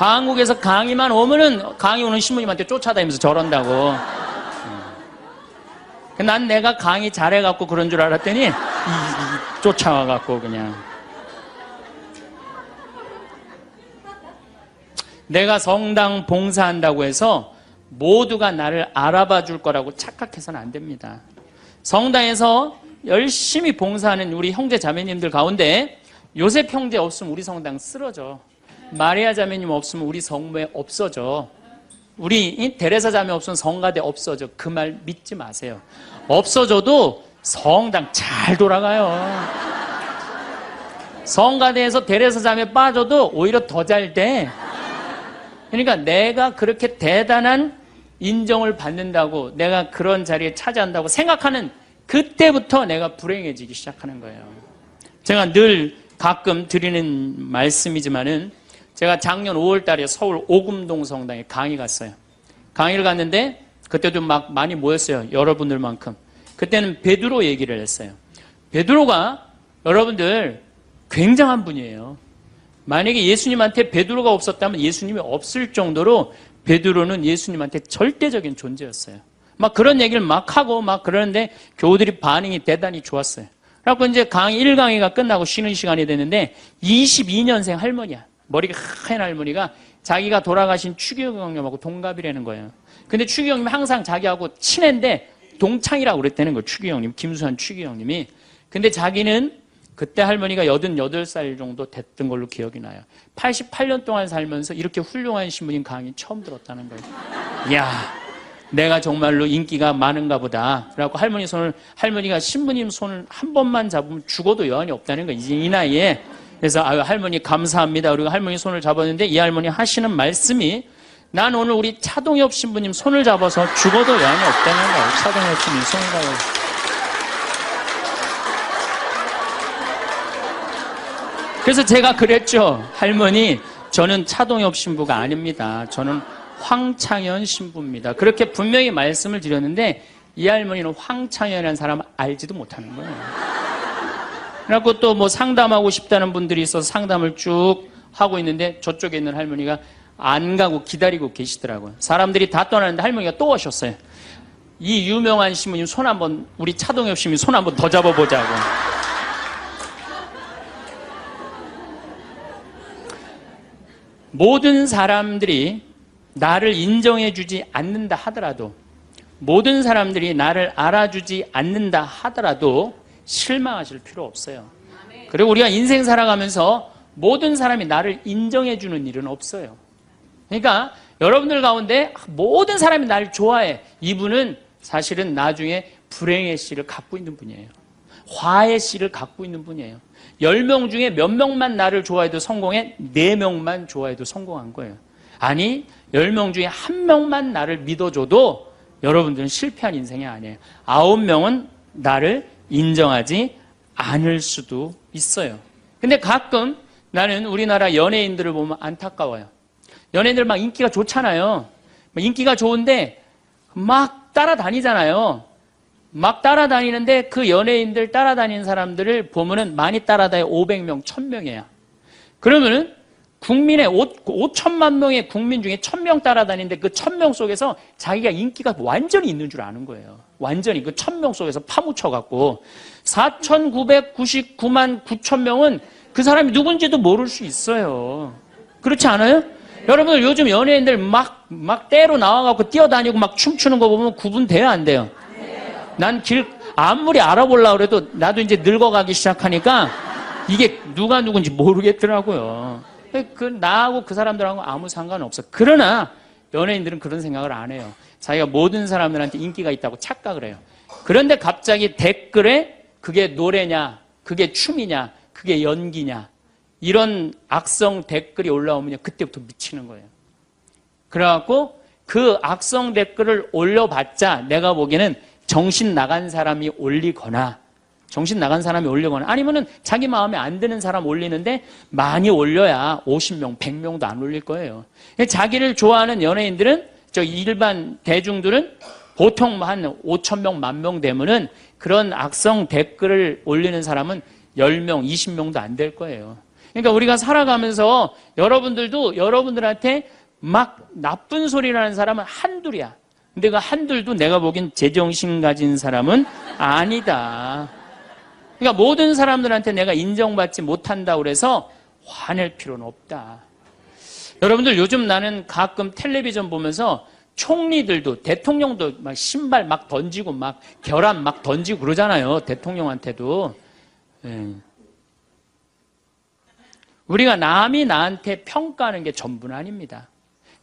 한국에서 강의만 오면은 강의 오는 신부님한테 쫓아다니면서 저런다고. 난 내가 강의 잘해갖고 그런 줄 알았더니 쫓아와갖고 그냥. 내가 성당 봉사한다고 해서 모두가 나를 알아봐 줄 거라고 착각해서는 안 됩니다. 성당에서 열심히 봉사하는 우리 형제 자매님들 가운데 요셉 형제 없으면 우리 성당 쓰러져. 마리아 자매님 없으면 우리 성모에 없어져. 우리 데레사 자매 없으면 성가대 없어져. 그 말 믿지 마세요. 없어져도 성당 잘 돌아가요. 성가대에서 데레사 자매 빠져도 오히려 더 잘 돼. 그러니까 내가 그렇게 대단한 인정을 받는다고, 내가 그런 자리에 차지한다고 생각하는 그때부터 내가 불행해지기 시작하는 거예요. 제가 늘 가끔 드리는 말씀이지만은, 제가 작년 5월 달에 서울 오금동 성당에 강의 갔어요. 강의를 갔는데 그때도 막 많이 모였어요. 여러분들만큼. 그때는 베드로 얘기를 했어요. 베드로가 여러분들 굉장한 분이에요. 만약에 예수님한테 베드로가 없었다면 예수님이 없을 정도로 베드로는 예수님한테 절대적인 존재였어요. 막 그런 얘기를 막 하고 막 그러는데 교우들이 반응이 대단히 좋았어요. 그래갖고 이제 강의 1강의가 끝나고 쉬는 시간이 됐는데 22년생 할머니야. 머리가 하얀 할머니가 자기가 돌아가신 추기경 형님하고 동갑이라는 거예요. 근데 추기경 형님이 항상 자기하고 친한데 동창이라고 그랬다는 거예요. 추기경 형님, 김수환 추기경 형님이. 근데 자기는 그때 할머니가 88살 정도 됐던 걸로 기억이 나요. 88년 동안 살면서 이렇게 훌륭한 신부님 강의 처음 들었다는 거예요. 이야, 내가 정말로 인기가 많은가 보다. 그래갖고 할머니가 신부님 손을 한 번만 잡으면 죽어도 여한이 없다는 거예요. 이제 이 나이에. 그래서 할머니 감사합니다. 그리고 할머니 손을 잡았는데 이 할머니 하시는 말씀이, 난 오늘 우리 차동엽 신부님 손을 잡아서 죽어도 여한이 없다는 거예요. 차동엽 신부님 손을 잡아서. 그래서 제가 그랬죠. 할머니, 저는 차동엽 신부가 아닙니다. 저는 황창현 신부입니다. 그렇게 분명히 말씀을 드렸는데 이 할머니는 황창현이라는 사람을 알지도 못하는 거예요. 그래갖고 또 뭐 상담하고 싶다는 분들이 있어서 상담을 쭉 하고 있는데 저쪽에 있는 할머니가 안 가고 기다리고 계시더라고요. 사람들이 다 떠나는데 할머니가 또 오셨어요. 이 유명한 신부님 손 한번, 우리 차동엽 신부님 손 한번 더 잡아보자고. 모든 사람들이 나를 인정해주지 않는다 하더라도, 모든 사람들이 나를 알아주지 않는다 하더라도 실망하실 필요 없어요. 그리고 우리가 인생 살아가면서 모든 사람이 나를 인정해주는 일은 없어요. 그러니까 여러분들 가운데 모든 사람이 나를 좋아해. 이분은 사실은 나중에 불행의 씨를 갖고 있는 분이에요. 화의 씨를 갖고 있는 분이에요. 10명 중에 몇 명만 나를 좋아해도 성공해? 4명만 좋아해도 성공한 거예요. 아니, 10명 중에 1명만 나를 믿어줘도 여러분들은 실패한 인생이 아니에요. 9명은 나를 인정하지 않을 수도 있어요. 근데 가끔 나는 우리나라 연예인들을 보면 안타까워요. 연예인들 막 인기가 좋잖아요. 인기가 좋은데 막 따라다니잖아요. 막 따라다니는데 그 연예인들 따라다니는 사람들을 보면은 많이 따라다녀 500명, 1000명이야. 그러면은 국민의 5천만 명의 국민 중에 1000명 따라다니는데 그 1000명 속에서 자기가 인기가 완전히 있는 줄 아는 거예요. 완전히 그 1000명 속에서 파묻혀갖고 4999만 9천명은 그 사람이 누군지도 모를 수 있어요. 그렇지 않아요? 여러분들 요즘 연예인들 막 때로 나와갖고 뛰어다니고 막 춤추는 거 보면 구분돼요, 안 돼요? 난 아무리 알아보려고 그래도 나도 이제 늙어가기 시작하니까 이게 누가 누군지 모르겠더라고요. 나하고 그 사람들하고 아무 상관없어. 그러나 연예인들은 그런 생각을 안 해요. 자기가 모든 사람들한테 인기가 있다고 착각을 해요. 그런데 갑자기 댓글에 그게 노래냐, 그게 춤이냐, 그게 연기냐, 이런 악성 댓글이 올라오면 그때부터 미치는 거예요. 그래갖고 그 악성 댓글을 올려봤자 내가 보기에는 정신 나간 사람이 올리거나 아니면은 자기 마음에 안 드는 사람 올리는데 많이 올려야 50명, 100명도 안 올릴 거예요. 자기를 좋아하는 연예인들은, 일반 대중들은 보통 한 5,000명, 10,000명 되면은 그런 악성 댓글을 올리는 사람은 10명, 20명도 안 될 거예요. 그러니까 우리가 살아가면서 여러분들도 여러분들한테 막 나쁜 소리를 하는 사람은 한둘이야. 근데 그 한둘도 내가 보기엔 제정신 가진 사람은 아니다. 그러니까 모든 사람들한테 내가 인정받지 못한다고 그래서 화낼 필요는 없다. 여러분들 요즘 나는 가끔 텔레비전 보면서 총리들도 대통령도 막 신발 막 던지고 막 결함 막 던지고 그러잖아요. 대통령한테도. 우리가 남이 나한테 평가하는 게 전부는 아닙니다.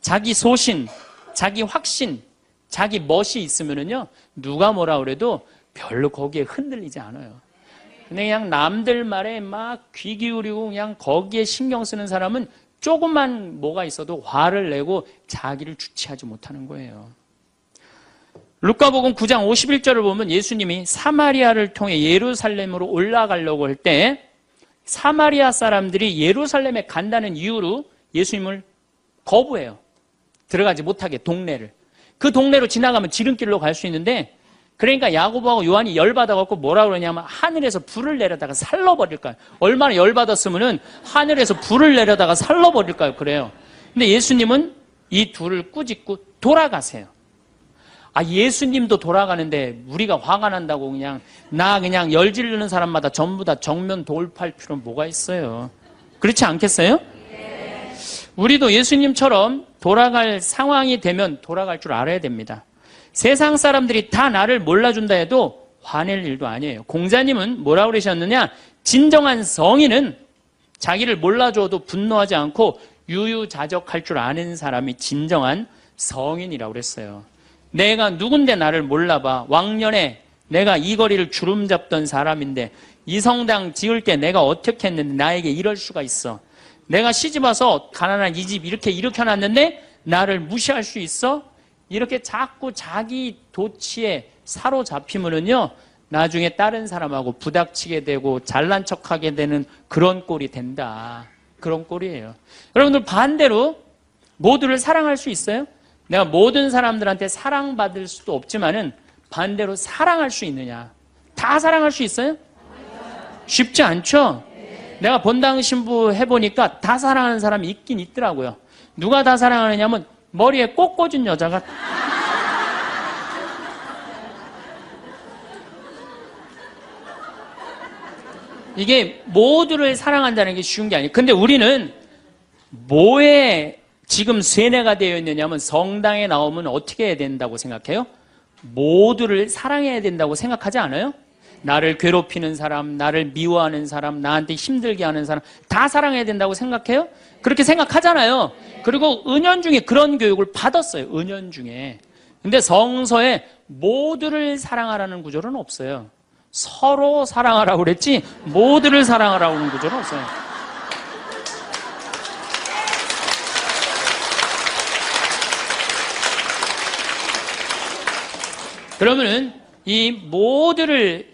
자기 소신, 자기 확신, 자기 멋이 있으면은요, 누가 뭐라 그래도 별로 거기에 흔들리지 않아요. 근데 그냥 남들 말에 막 귀 기울이고 그냥 거기에 신경 쓰는 사람은 조금만 뭐가 있어도 화를 내고 자기를 주체하지 못하는 거예요. 루카복음 9장 51절을 보면 예수님이 사마리아를 통해 예루살렘으로 올라가려고 할 때 사마리아 사람들이 예루살렘에 간다는 이유로 예수님을 거부해요. 들어가지 못하게 동네를. 그 동네로 지나가면 지름길로 갈 수 있는데 그러니까 야고보하고 요한이 열받아갖고 뭐라 그러냐면 하늘에서 불을 내려다가 살러버릴까요? 얼마나 열받았으면은 하늘에서 불을 내려다가 살러버릴까요? 그래요. 근데 예수님은 이 둘을 꾸짖고 돌아가세요. 아, 예수님도 돌아가는데 우리가 화가 난다고 그냥 열 지르는 사람마다 전부 다 정면 돌파할 필요는 뭐가 있어요? 그렇지 않겠어요? 네. 우리도 예수님처럼 돌아갈 상황이 되면 돌아갈 줄 알아야 됩니다. 세상 사람들이 다 나를 몰라준다 해도 화낼 일도 아니에요. 공자님은 뭐라 그러셨느냐? 진정한 성인은 자기를 몰라줘도 분노하지 않고 유유자적할 줄 아는 사람이 진정한 성인이라고 그랬어요. 내가 누군데 나를 몰라봐. 왕년에 내가 이 거리를 주름 잡던 사람인데 이 성당 지을 게 내가 어떻게 했는데 나에게 이럴 수가 있어. 내가 시집와서 가난한 이 집 이렇게 일으켜놨는데 나를 무시할 수 있어? 이렇게 자꾸 자기 도취에 사로잡히면은요, 나중에 다른 사람하고 부닥치게 되고 잘난 척하게 되는 그런 꼴이 된다. 그런 꼴이에요. 여러분들 반대로 모두를 사랑할 수 있어요? 내가 모든 사람들한테 사랑받을 수도 없지만은 반대로 사랑할 수 있느냐? 다 사랑할 수 있어요? 쉽지 않죠? 내가 본당 신부 해보니까 다 사랑하는 사람이 있긴 있더라고요. 누가 다 사랑하느냐면 머리에 꽃 꽂은 여자가 이게 모두를 사랑한다는 게 쉬운 게 아니에요. 근데 우리는 뭐에 지금 세뇌가 되어 있느냐면 성당에 나오면 어떻게 해야 된다고 생각해요? 모두를 사랑해야 된다고 생각하지 않아요? 나를 괴롭히는 사람, 나를 미워하는 사람, 나한테 힘들게 하는 사람 다 사랑해야 된다고 생각해요? 그렇게 생각하잖아요. 그리고 은연중에 그런 교육을 받았어요. 은연중에. 근데 성서에 모두를 사랑하라는 구절은 없어요. 서로 사랑하라고 그랬지 모두를 사랑하라고 하는 구절은 없어요. 그러면은 이 모두를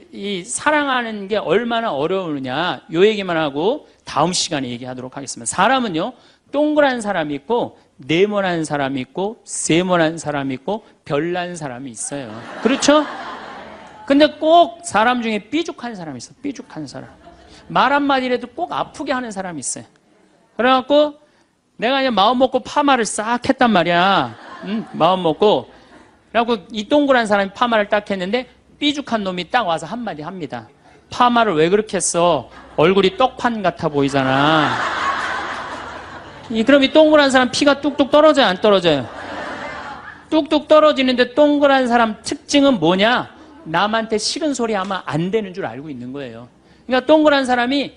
사랑하는 게 얼마나 어려우느냐 요 얘기만 하고 다음 시간에 얘기하도록 하겠습니다. 사람은요 동그란 사람이 있고 네모난 사람이 있고 세모난 사람이 있고 별난 사람이 있어요. 그렇죠? 근데 꼭 사람 중에 삐죽한 사람이 있어요. 삐죽한 사람. 말 한마디라도 꼭 아프게 하는 사람이 있어요. 그래갖고 내가 그냥 마음 먹고 파마를 싹 했단 말이야. 마음 먹고. 그래갖고 이 동그란 사람이 파마를 딱 했는데 삐죽한 놈이 딱 와서 한마디 합니다. 파마를 왜 그렇게 했어? 얼굴이 떡판 같아 보이잖아. 그럼 이 동그란 사람 피가 뚝뚝 떨어져요? 안 떨어져요? 뚝뚝 떨어지는데 동그란 사람 특징은 뭐냐? 남한테 싫은 소리 하면 안 되는 줄 알고 있는 거예요. 그러니까 동그란 사람이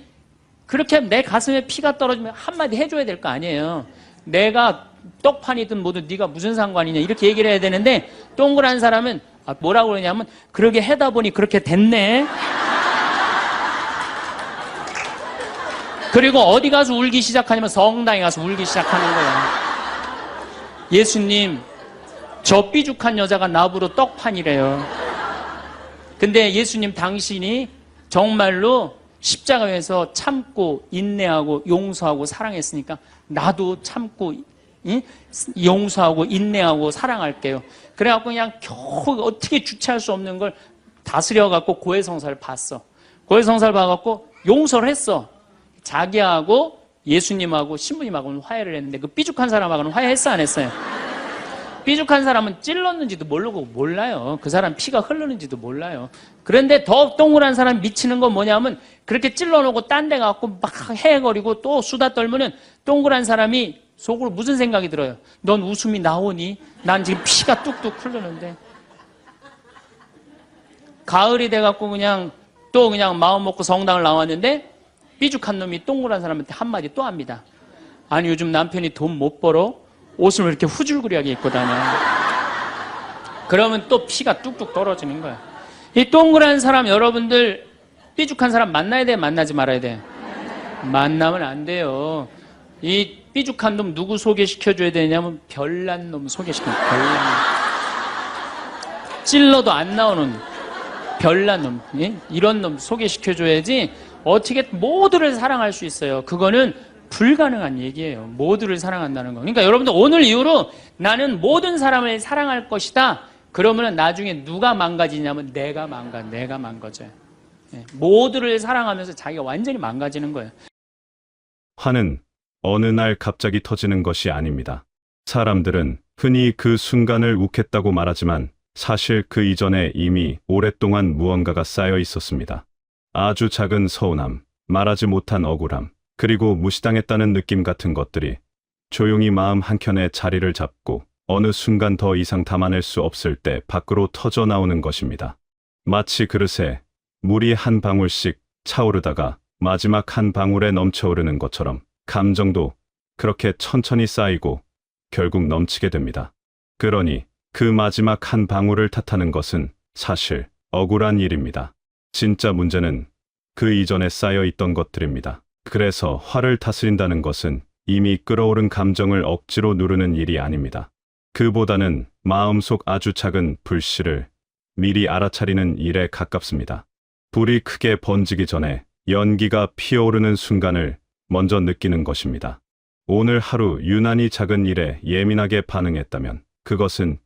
그렇게 내 가슴에 피가 떨어지면 한마디 해줘야 될 거 아니에요. 내가 떡판이든 뭐든 네가 무슨 상관이냐 이렇게 얘기를 해야 되는데 동그란 사람은 뭐라고 그러냐면 그러게 해다 보니 그렇게 됐네. 그리고 어디 가서 울기 시작하냐면 성당에 가서 울기 시작하는 거예요. 예수님, 저 삐죽한 여자가 나보러 떡판이래요. 근데 예수님 당신이 정말로 십자가에서 참고 인내하고 용서하고 사랑했으니까 나도 참고 용서하고 인내하고 사랑할게요. 그래갖고 그냥 겨우 어떻게 주체할 수 없는 걸 다스려갖고 고해성사를 봤어. 고해성사를 봐갖고 용서를 했어. 자기하고 예수님하고 신부님하고는 화해를 했는데 그 삐죽한 사람하고는 화해했어 안 했어요? 삐죽한 사람은 찔렀는지도 모르고 몰라요. 그 사람 피가 흐르는지도 몰라요. 그런데 더 동그란 사람 미치는 건 뭐냐면 그렇게 찔러놓고 딴 데 가고 막 헤헤거리고 또 수다 떨면은 동그란 사람이 속으로 무슨 생각이 들어요? 넌 웃음이 나오니? 난 지금 피가 뚝뚝 흐르는데. 가을이 돼갖고 그냥 또 그냥 마음 먹고 성당을 나왔는데 삐죽한 놈이 동그란 사람한테 한마디 또 합니다. 아니 요즘 남편이 돈 못 벌어? 옷을 왜 이렇게 후줄그리하게 입고 다녀? 그러면 또 피가 뚝뚝 떨어지는 거야. 이 동그란 사람 여러분들 삐죽한 사람 만나야 돼? 만나지 말아야 돼? 만나면 안 돼요. 이 삐죽한 놈 누구 소개시켜줘야 되냐면 별난 놈 소개시켜요. 별난 놈. 찔러도 안 나오는 별난 놈. 예? 이런 놈 소개시켜줘야지 어떻게 모두를 사랑할 수 있어요. 그거는 불가능한 얘기예요. 모두를 사랑한다는 거. 그러니까 여러분들 오늘 이후로 나는 모든 사람을 사랑할 것이다. 그러면 나중에 누가 망가지냐면 내가 망가져요. 예. 모두를 사랑하면서 자기가 완전히 망가지는 거예요. 화는 어느 날 갑자기 터지는 것이 아닙니다. 사람들은 흔히 그 순간을 욱했다고 말하지만 사실 그 이전에 이미 오랫동안 무언가가 쌓여 있었습니다. 아주 작은 서운함, 말하지 못한 억울함, 그리고 무시당했다는 느낌 같은 것들이 조용히 마음 한켠에 자리를 잡고 어느 순간 더 이상 담아낼 수 없을 때 밖으로 터져 나오는 것입니다. 마치 그릇에 물이 한 방울씩 차오르다가 마지막 한 방울에 넘쳐오르는 것처럼 감정도 그렇게 천천히 쌓이고 결국 넘치게 됩니다. 그러니 그 마지막 한 방울을 탓하는 것은 사실 억울한 일입니다. 진짜 문제는 그 이전에 쌓여 있던 것들입니다. 그래서 화를 다스린다는 것은 이미 끓어오른 감정을 억지로 누르는 일이 아닙니다. 그보다는 마음속 아주 작은 불씨를 미리 알아차리는 일에 가깝습니다. 불이 크게 번지기 전에 연기가 피어오르는 순간을 먼저 느끼는 것입니다. 오늘 하루 유난히 작은 일에 예민하게 반응했다면 그것은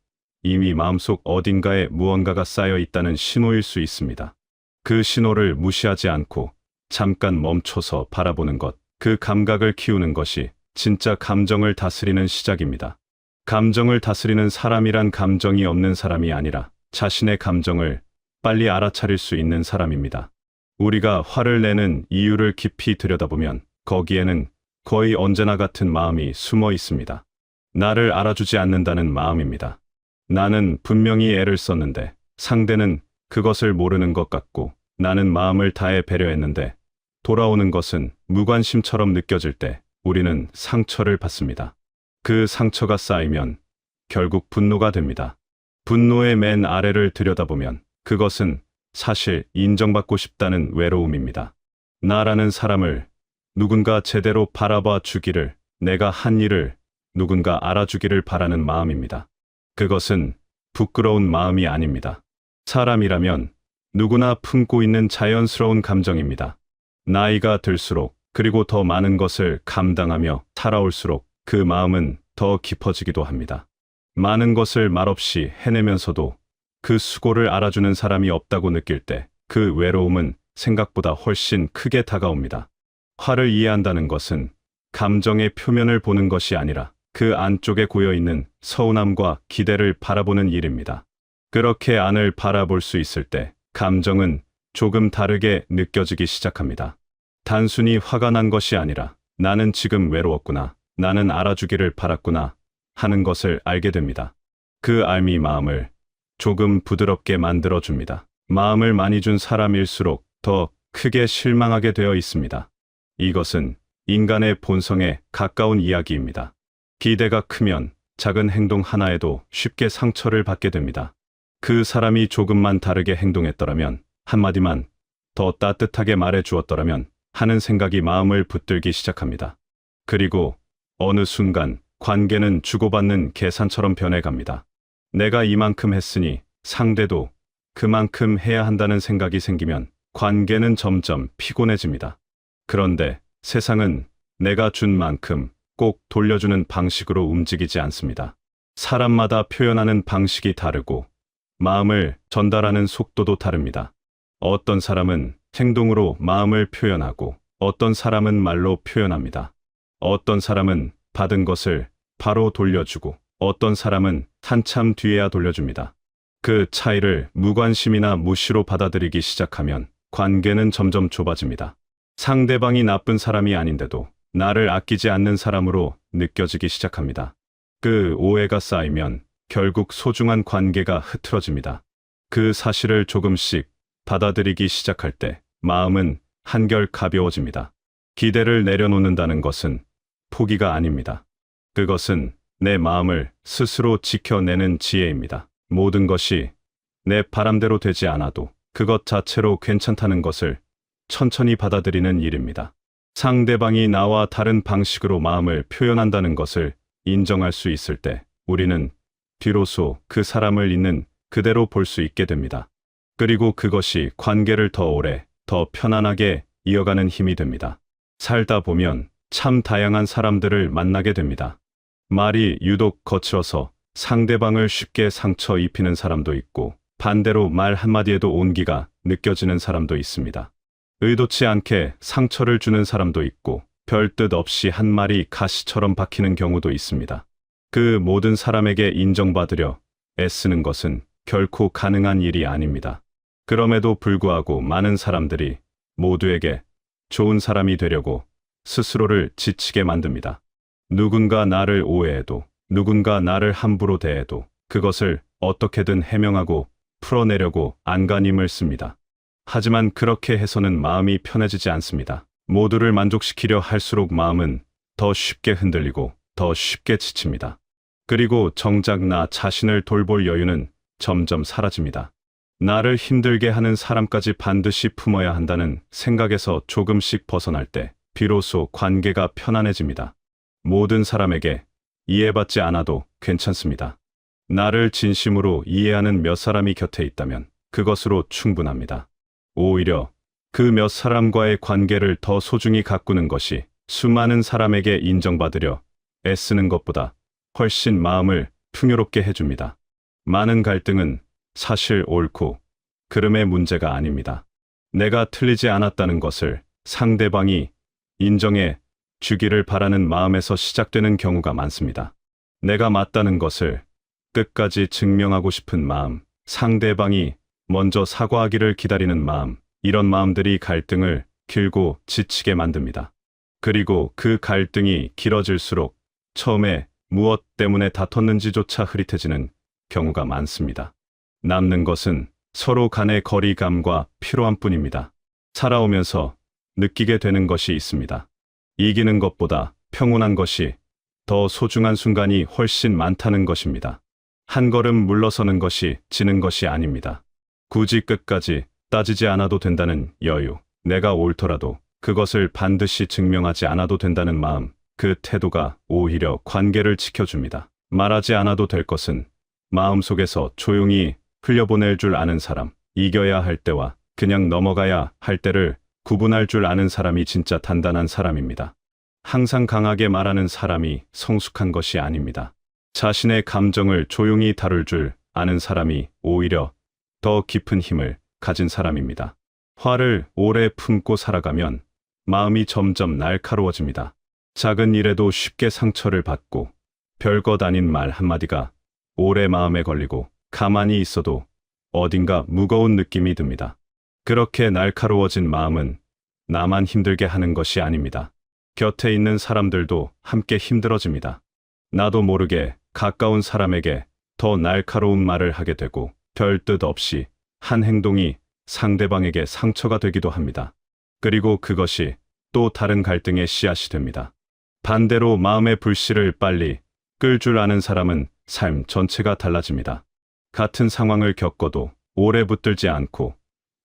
이미 마음속 어딘가에 무언가가 쌓여 있다는 신호일 수 있습니다. 그 신호를 무시하지 않고 잠깐 멈춰서 바라보는 것, 그 감각을 키우는 것이 진짜 감정을 다스리는 시작입니다. 감정을 다스리는 사람이란 감정이 없는 사람이 아니라 자신의 감정을 빨리 알아차릴 수 있는 사람입니다. 우리가 화를 내는 이유를 깊이 들여다보면 거기에는 거의 언제나 같은 마음이 숨어 있습니다. 나를 알아주지 않는다는 마음입니다. 나는 분명히 애를 썼는데 상대는 그것을 모르는 것 같고 나는 마음을 다해 배려했는데 돌아오는 것은 무관심처럼 느껴질 때 우리는 상처를 받습니다. 그 상처가 쌓이면 결국 분노가 됩니다. 분노의 맨 아래를 들여다보면 그것은 사실 인정받고 싶다는 외로움입니다. 나라는 사람을 누군가 제대로 바라봐 주기를, 내가 한 일을 누군가 알아주기를 바라는 마음입니다. 그것은 부끄러운 마음이 아닙니다. 사람이라면 누구나 품고 있는 자연스러운 감정입니다. 나이가 들수록 그리고 더 많은 것을 감당하며 살아올수록 그 마음은 더 깊어지기도 합니다. 많은 것을 말없이 해내면서도 그 수고를 알아주는 사람이 없다고 느낄 때 그 외로움은 생각보다 훨씬 크게 다가옵니다. 화를 이해한다는 것은 감정의 표면을 보는 것이 아니라 그 안쪽에 고여있는 서운함과 기대를 바라보는 일입니다. 그렇게 안을 바라볼 수 있을 때 감정은 조금 다르게 느껴지기 시작합니다. 단순히 화가 난 것이 아니라 나는 지금 외로웠구나, 나는 알아주기를 바랐구나 하는 것을 알게 됩니다. 그 알미 마음을 조금 부드럽게 만들어줍니다. 마음을 많이 준 사람일수록 더 크게 실망하게 되어 있습니다. 이것은 인간의 본성에 가까운 이야기입니다. 기대가 크면 작은 행동 하나에도 쉽게 상처를 받게 됩니다. 그 사람이 조금만 다르게 행동했더라면, 한마디만 더 따뜻하게 말해 주었더라면 하는 생각이 마음을 붙들기 시작합니다. 그리고 어느 순간 관계는 주고받는 계산처럼 변해갑니다. 내가 이만큼 했으니 상대도 그만큼 해야 한다는 생각이 생기면 관계는 점점 피곤해집니다. 그런데 세상은 내가 준 만큼 꼭 돌려주는 방식으로 움직이지 않습니다. 사람마다 표현하는 방식이 다르고 마음을 전달하는 속도도 다릅니다. 어떤 사람은 행동으로 마음을 표현하고 어떤 사람은 말로 표현합니다. 어떤 사람은 받은 것을 바로 돌려주고 어떤 사람은 한참 뒤에야 돌려줍니다. 그 차이를 무관심이나 무시로 받아들이기 시작하면 관계는 점점 좁아집니다. 상대방이 나쁜 사람이 아닌데도 나를 아끼지 않는 사람으로 느껴지기 시작합니다. 그 오해가 쌓이면 결국 소중한 관계가 흐트러집니다. 그 사실을 조금씩 받아들이기 시작할 때 마음은 한결 가벼워집니다. 기대를 내려놓는다는 것은 포기가 아닙니다. 그것은 내 마음을 스스로 지켜내는 지혜입니다. 모든 것이 내 바람대로 되지 않아도 그것 자체로 괜찮다는 것을 천천히 받아들이는 일입니다. 상대방이 나와 다른 방식으로 마음을 표현한다는 것을 인정할 수 있을 때 우리는 비로소 그 사람을 있는 그대로 볼 수 있게 됩니다. 그리고 그것이 관계를 더 오래, 더 편안하게 이어가는 힘이 됩니다. 살다 보면 참 다양한 사람들을 만나게 됩니다. 말이 유독 거칠어서 상대방을 쉽게 상처 입히는 사람도 있고 반대로 말 한마디에도 온기가 느껴지는 사람도 있습니다. 의도치 않게 상처를 주는 사람도 있고 별 뜻 없이 한 말이 가시처럼 박히는 경우도 있습니다. 그 모든 사람에게 인정받으려 애쓰는 것은 결코 가능한 일이 아닙니다. 그럼에도 불구하고 많은 사람들이 모두에게 좋은 사람이 되려고 스스로를 지치게 만듭니다. 누군가 나를 오해해도 누군가 나를 함부로 대해도 그것을 어떻게든 해명하고 풀어내려고 안간힘을 씁니다. 하지만 그렇게 해서는 마음이 편해지지 않습니다. 모두를 만족시키려 할수록 마음은 더 쉽게 흔들리고 더 쉽게 지칩니다. 그리고 정작 나 자신을 돌볼 여유는 점점 사라집니다. 나를 힘들게 하는 사람까지 반드시 품어야 한다는 생각에서 조금씩 벗어날 때 비로소 관계가 편안해집니다. 모든 사람에게 이해받지 않아도 괜찮습니다. 나를 진심으로 이해하는 몇 사람이 곁에 있다면 그것으로 충분합니다. 오히려 그 몇 사람과의 관계를 더 소중히 가꾸는 것이 수많은 사람에게 인정받으려 애쓰는 것보다 훨씬 마음을 풍요롭게 해줍니다. 많은 갈등은 사실 옳고 그름의 문제가 아닙니다. 내가 틀리지 않았다는 것을 상대방이 인정해 주기를 바라는 마음에서 시작되는 경우가 많습니다. 내가 맞다는 것을 끝까지 증명하고 싶은 마음, 상대방이 먼저 사과하기를 기다리는 마음, 이런 마음들이 갈등을 길고 지치게 만듭니다. 그리고 그 갈등이 길어질수록 처음에 무엇 때문에 다퉜는지조차 흐릿해지는 경우가 많습니다. 남는 것은 서로 간의 거리감과 피로함뿐입니다. 살아오면서 느끼게 되는 것이 있습니다. 이기는 것보다 평온한 것이 더 소중한 순간이 훨씬 많다는 것입니다. 한 걸음 물러서는 것이 지는 것이 아닙니다. 굳이 끝까지 따지지 않아도 된다는 여유, 내가 옳더라도 그것을 반드시 증명하지 않아도 된다는 마음, 그 태도가 오히려 관계를 지켜줍니다. 말하지 않아도 될 것은 마음속에서 조용히 흘려보낼 줄 아는 사람, 이겨야 할 때와 그냥 넘어가야 할 때를 구분할 줄 아는 사람이 진짜 단단한 사람입니다. 항상 강하게 말하는 사람이 성숙한 것이 아닙니다. 자신의 감정을 조용히 다룰 줄 아는 사람이 오히려 더 깊은 힘을 가진 사람입니다. 화를 오래 품고 살아가면 마음이 점점 날카로워집니다. 작은 일에도 쉽게 상처를 받고 별것 아닌 말 한마디가 오래 마음에 걸리고 가만히 있어도 어딘가 무거운 느낌이 듭니다. 그렇게 날카로워진 마음은 나만 힘들게 하는 것이 아닙니다. 곁에 있는 사람들도 함께 힘들어집니다. 나도 모르게 가까운 사람에게 더 날카로운 말을 하게 되고 별 뜻 없이 한 행동이 상대방에게 상처가 되기도 합니다. 그리고 그것이 또 다른 갈등의 씨앗이 됩니다. 반대로 마음의 불씨를 빨리 끌 줄 아는 사람은 삶 전체가 달라집니다. 같은 상황을 겪어도 오래 붙들지 않고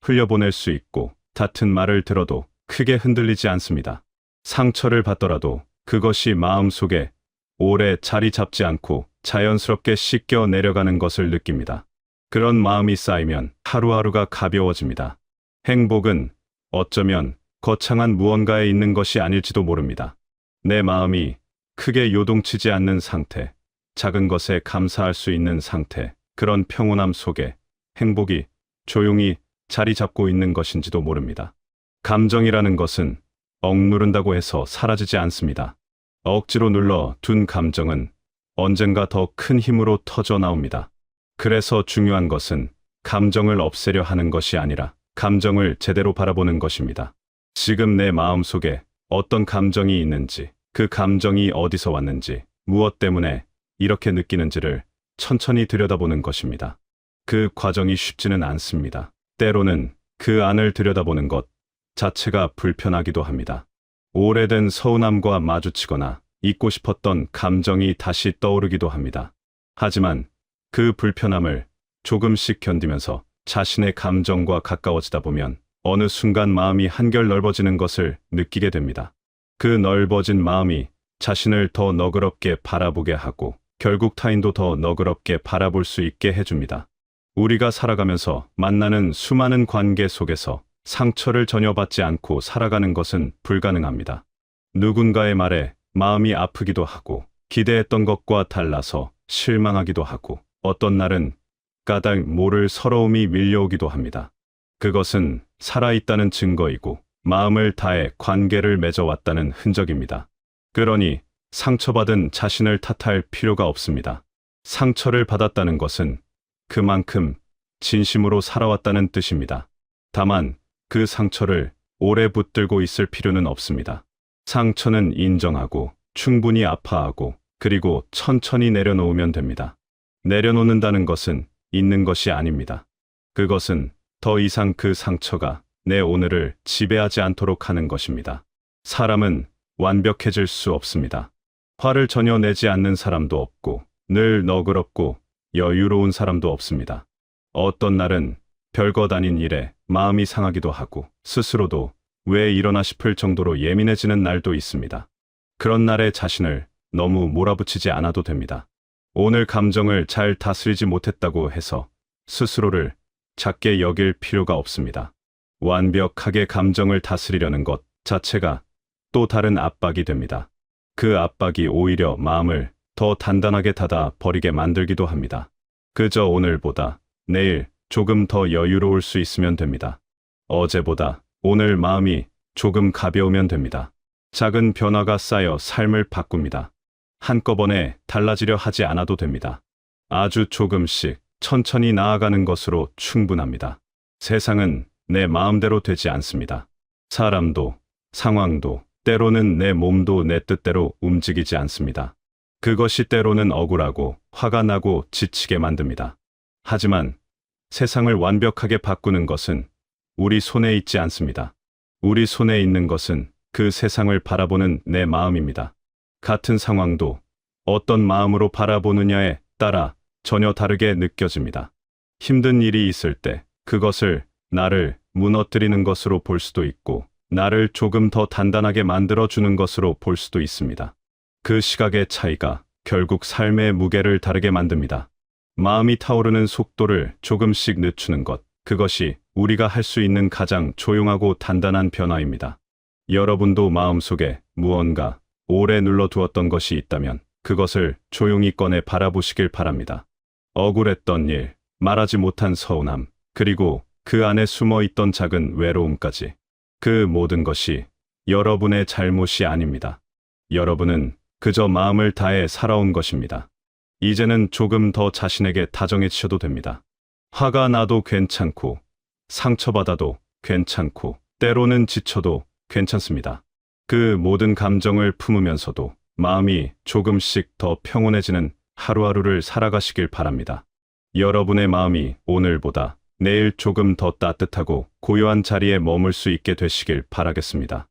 흘려보낼 수 있고 같은 말을 들어도 크게 흔들리지 않습니다. 상처를 받더라도 그것이 마음속에 오래 자리 잡지 않고 자연스럽게 씻겨 내려가는 것을 느낍니다. 그런 마음이 쌓이면 하루하루가 가벼워집니다. 행복은 어쩌면 거창한 무언가에 있는 것이 아닐지도 모릅니다. 내 마음이 크게 요동치지 않는 상태, 작은 것에 감사할 수 있는 상태, 그런 평온함 속에 행복이 조용히 자리 잡고 있는 것인지도 모릅니다. 감정이라는 것은 억누른다고 해서 사라지지 않습니다. 억지로 눌러 둔 감정은 언젠가 더 큰 힘으로 터져 나옵니다. 그래서 중요한 것은 감정을 없애려 하는 것이 아니라 감정을 제대로 바라보는 것입니다. 지금 내 마음속에 어떤 감정이 있는지, 그 감정이 어디서 왔는지, 무엇 때문에 이렇게 느끼는지를 천천히 들여다보는 것입니다. 그 과정이 쉽지는 않습니다. 때로는 그 안을 들여다보는 것 자체가 불편하기도 합니다. 오래된 서운함과 마주치거나 잊고 싶었던 감정이 다시 떠오르기도 합니다. 하지만 그 불편함을 조금씩 견디면서 자신의 감정과 가까워지다 보면 어느 순간 마음이 한결 넓어지는 것을 느끼게 됩니다. 그 넓어진 마음이 자신을 더 너그럽게 바라보게 하고 결국 타인도 더 너그럽게 바라볼 수 있게 해줍니다. 우리가 살아가면서 만나는 수많은 관계 속에서 상처를 전혀 받지 않고 살아가는 것은 불가능합니다. 누군가의 말에 마음이 아프기도 하고 기대했던 것과 달라서 실망하기도 하고 어떤 날은 까닭 모를 서러움이 밀려오기도 합니다. 그것은 살아있다는 증거이고 마음을 다해 관계를 맺어왔다는 흔적입니다. 그러니 상처받은 자신을 탓할 필요가 없습니다. 상처를 받았다는 것은 그만큼 진심으로 살아왔다는 뜻입니다. 다만 그 상처를 오래 붙들고 있을 필요는 없습니다. 상처는 인정하고 충분히 아파하고 그리고 천천히 내려놓으면 됩니다. 내려놓는다는 것은 있는 것이 아닙니다. 그것은 더 이상 그 상처가 내 오늘을 지배하지 않도록 하는 것입니다. 사람은 완벽해질 수 없습니다. 화를 전혀 내지 않는 사람도 없고 늘 너그럽고 여유로운 사람도 없습니다. 어떤 날은 별것 아닌 일에 마음이 상하기도 하고 스스로도 왜 이러나 싶을 정도로 예민해지는 날도 있습니다. 그런 날에 자신을 너무 몰아붙이지 않아도 됩니다. 오늘 감정을 잘 다스리지 못했다고 해서 스스로를 작게 여길 필요가 없습니다. 완벽하게 감정을 다스리려는 것 자체가 또 다른 압박이 됩니다. 그 압박이 오히려 마음을 더 단단하게 닫아 버리게 만들기도 합니다. 그저 오늘보다 내일 조금 더 여유로울 수 있으면 됩니다. 어제보다 오늘 마음이 조금 가벼우면 됩니다. 작은 변화가 쌓여 삶을 바꿉니다. 한꺼번에 달라지려 하지 않아도 됩니다. 아주 조금씩 천천히 나아가는 것으로 충분합니다. 세상은 내 마음대로 되지 않습니다. 사람도, 상황도, 때로는 내 몸도 내 뜻대로 움직이지 않습니다. 그것이 때로는 억울하고 화가 나고 지치게 만듭니다. 하지만 세상을 완벽하게 바꾸는 것은 우리 손에 있지 않습니다. 우리 손에 있는 것은 그 세상을 바라보는 내 마음입니다. 같은 상황도 어떤 마음으로 바라보느냐에 따라 전혀 다르게 느껴집니다. 힘든 일이 있을 때 그것을 나를 무너뜨리는 것으로 볼 수도 있고 나를 조금 더 단단하게 만들어주는 것으로 볼 수도 있습니다. 그 시각의 차이가 결국 삶의 무게를 다르게 만듭니다. 마음이 타오르는 속도를 조금씩 늦추는 것, 그것이 우리가 할 수 있는 가장 조용하고 단단한 변화입니다. 여러분도 마음속에 무언가 오래 눌러두었던 것이 있다면 그것을 조용히 꺼내 바라보시길 바랍니다. 억울했던 일, 말하지 못한 서운함, 그리고 그 안에 숨어 있던 작은 외로움까지. 그 모든 것이 여러분의 잘못이 아닙니다. 여러분은 그저 마음을 다해 살아온 것입니다. 이제는 조금 더 자신에게 다정해지셔도 됩니다. 화가 나도 괜찮고, 상처받아도 괜찮고, 때로는 지쳐도 괜찮습니다. 그 모든 감정을 품으면서도 마음이 조금씩 더 평온해지는 하루하루를 살아가시길 바랍니다. 여러분의 마음이 오늘보다 내일 조금 더 따뜻하고 고요한 자리에 머물 수 있게 되시길 바라겠습니다.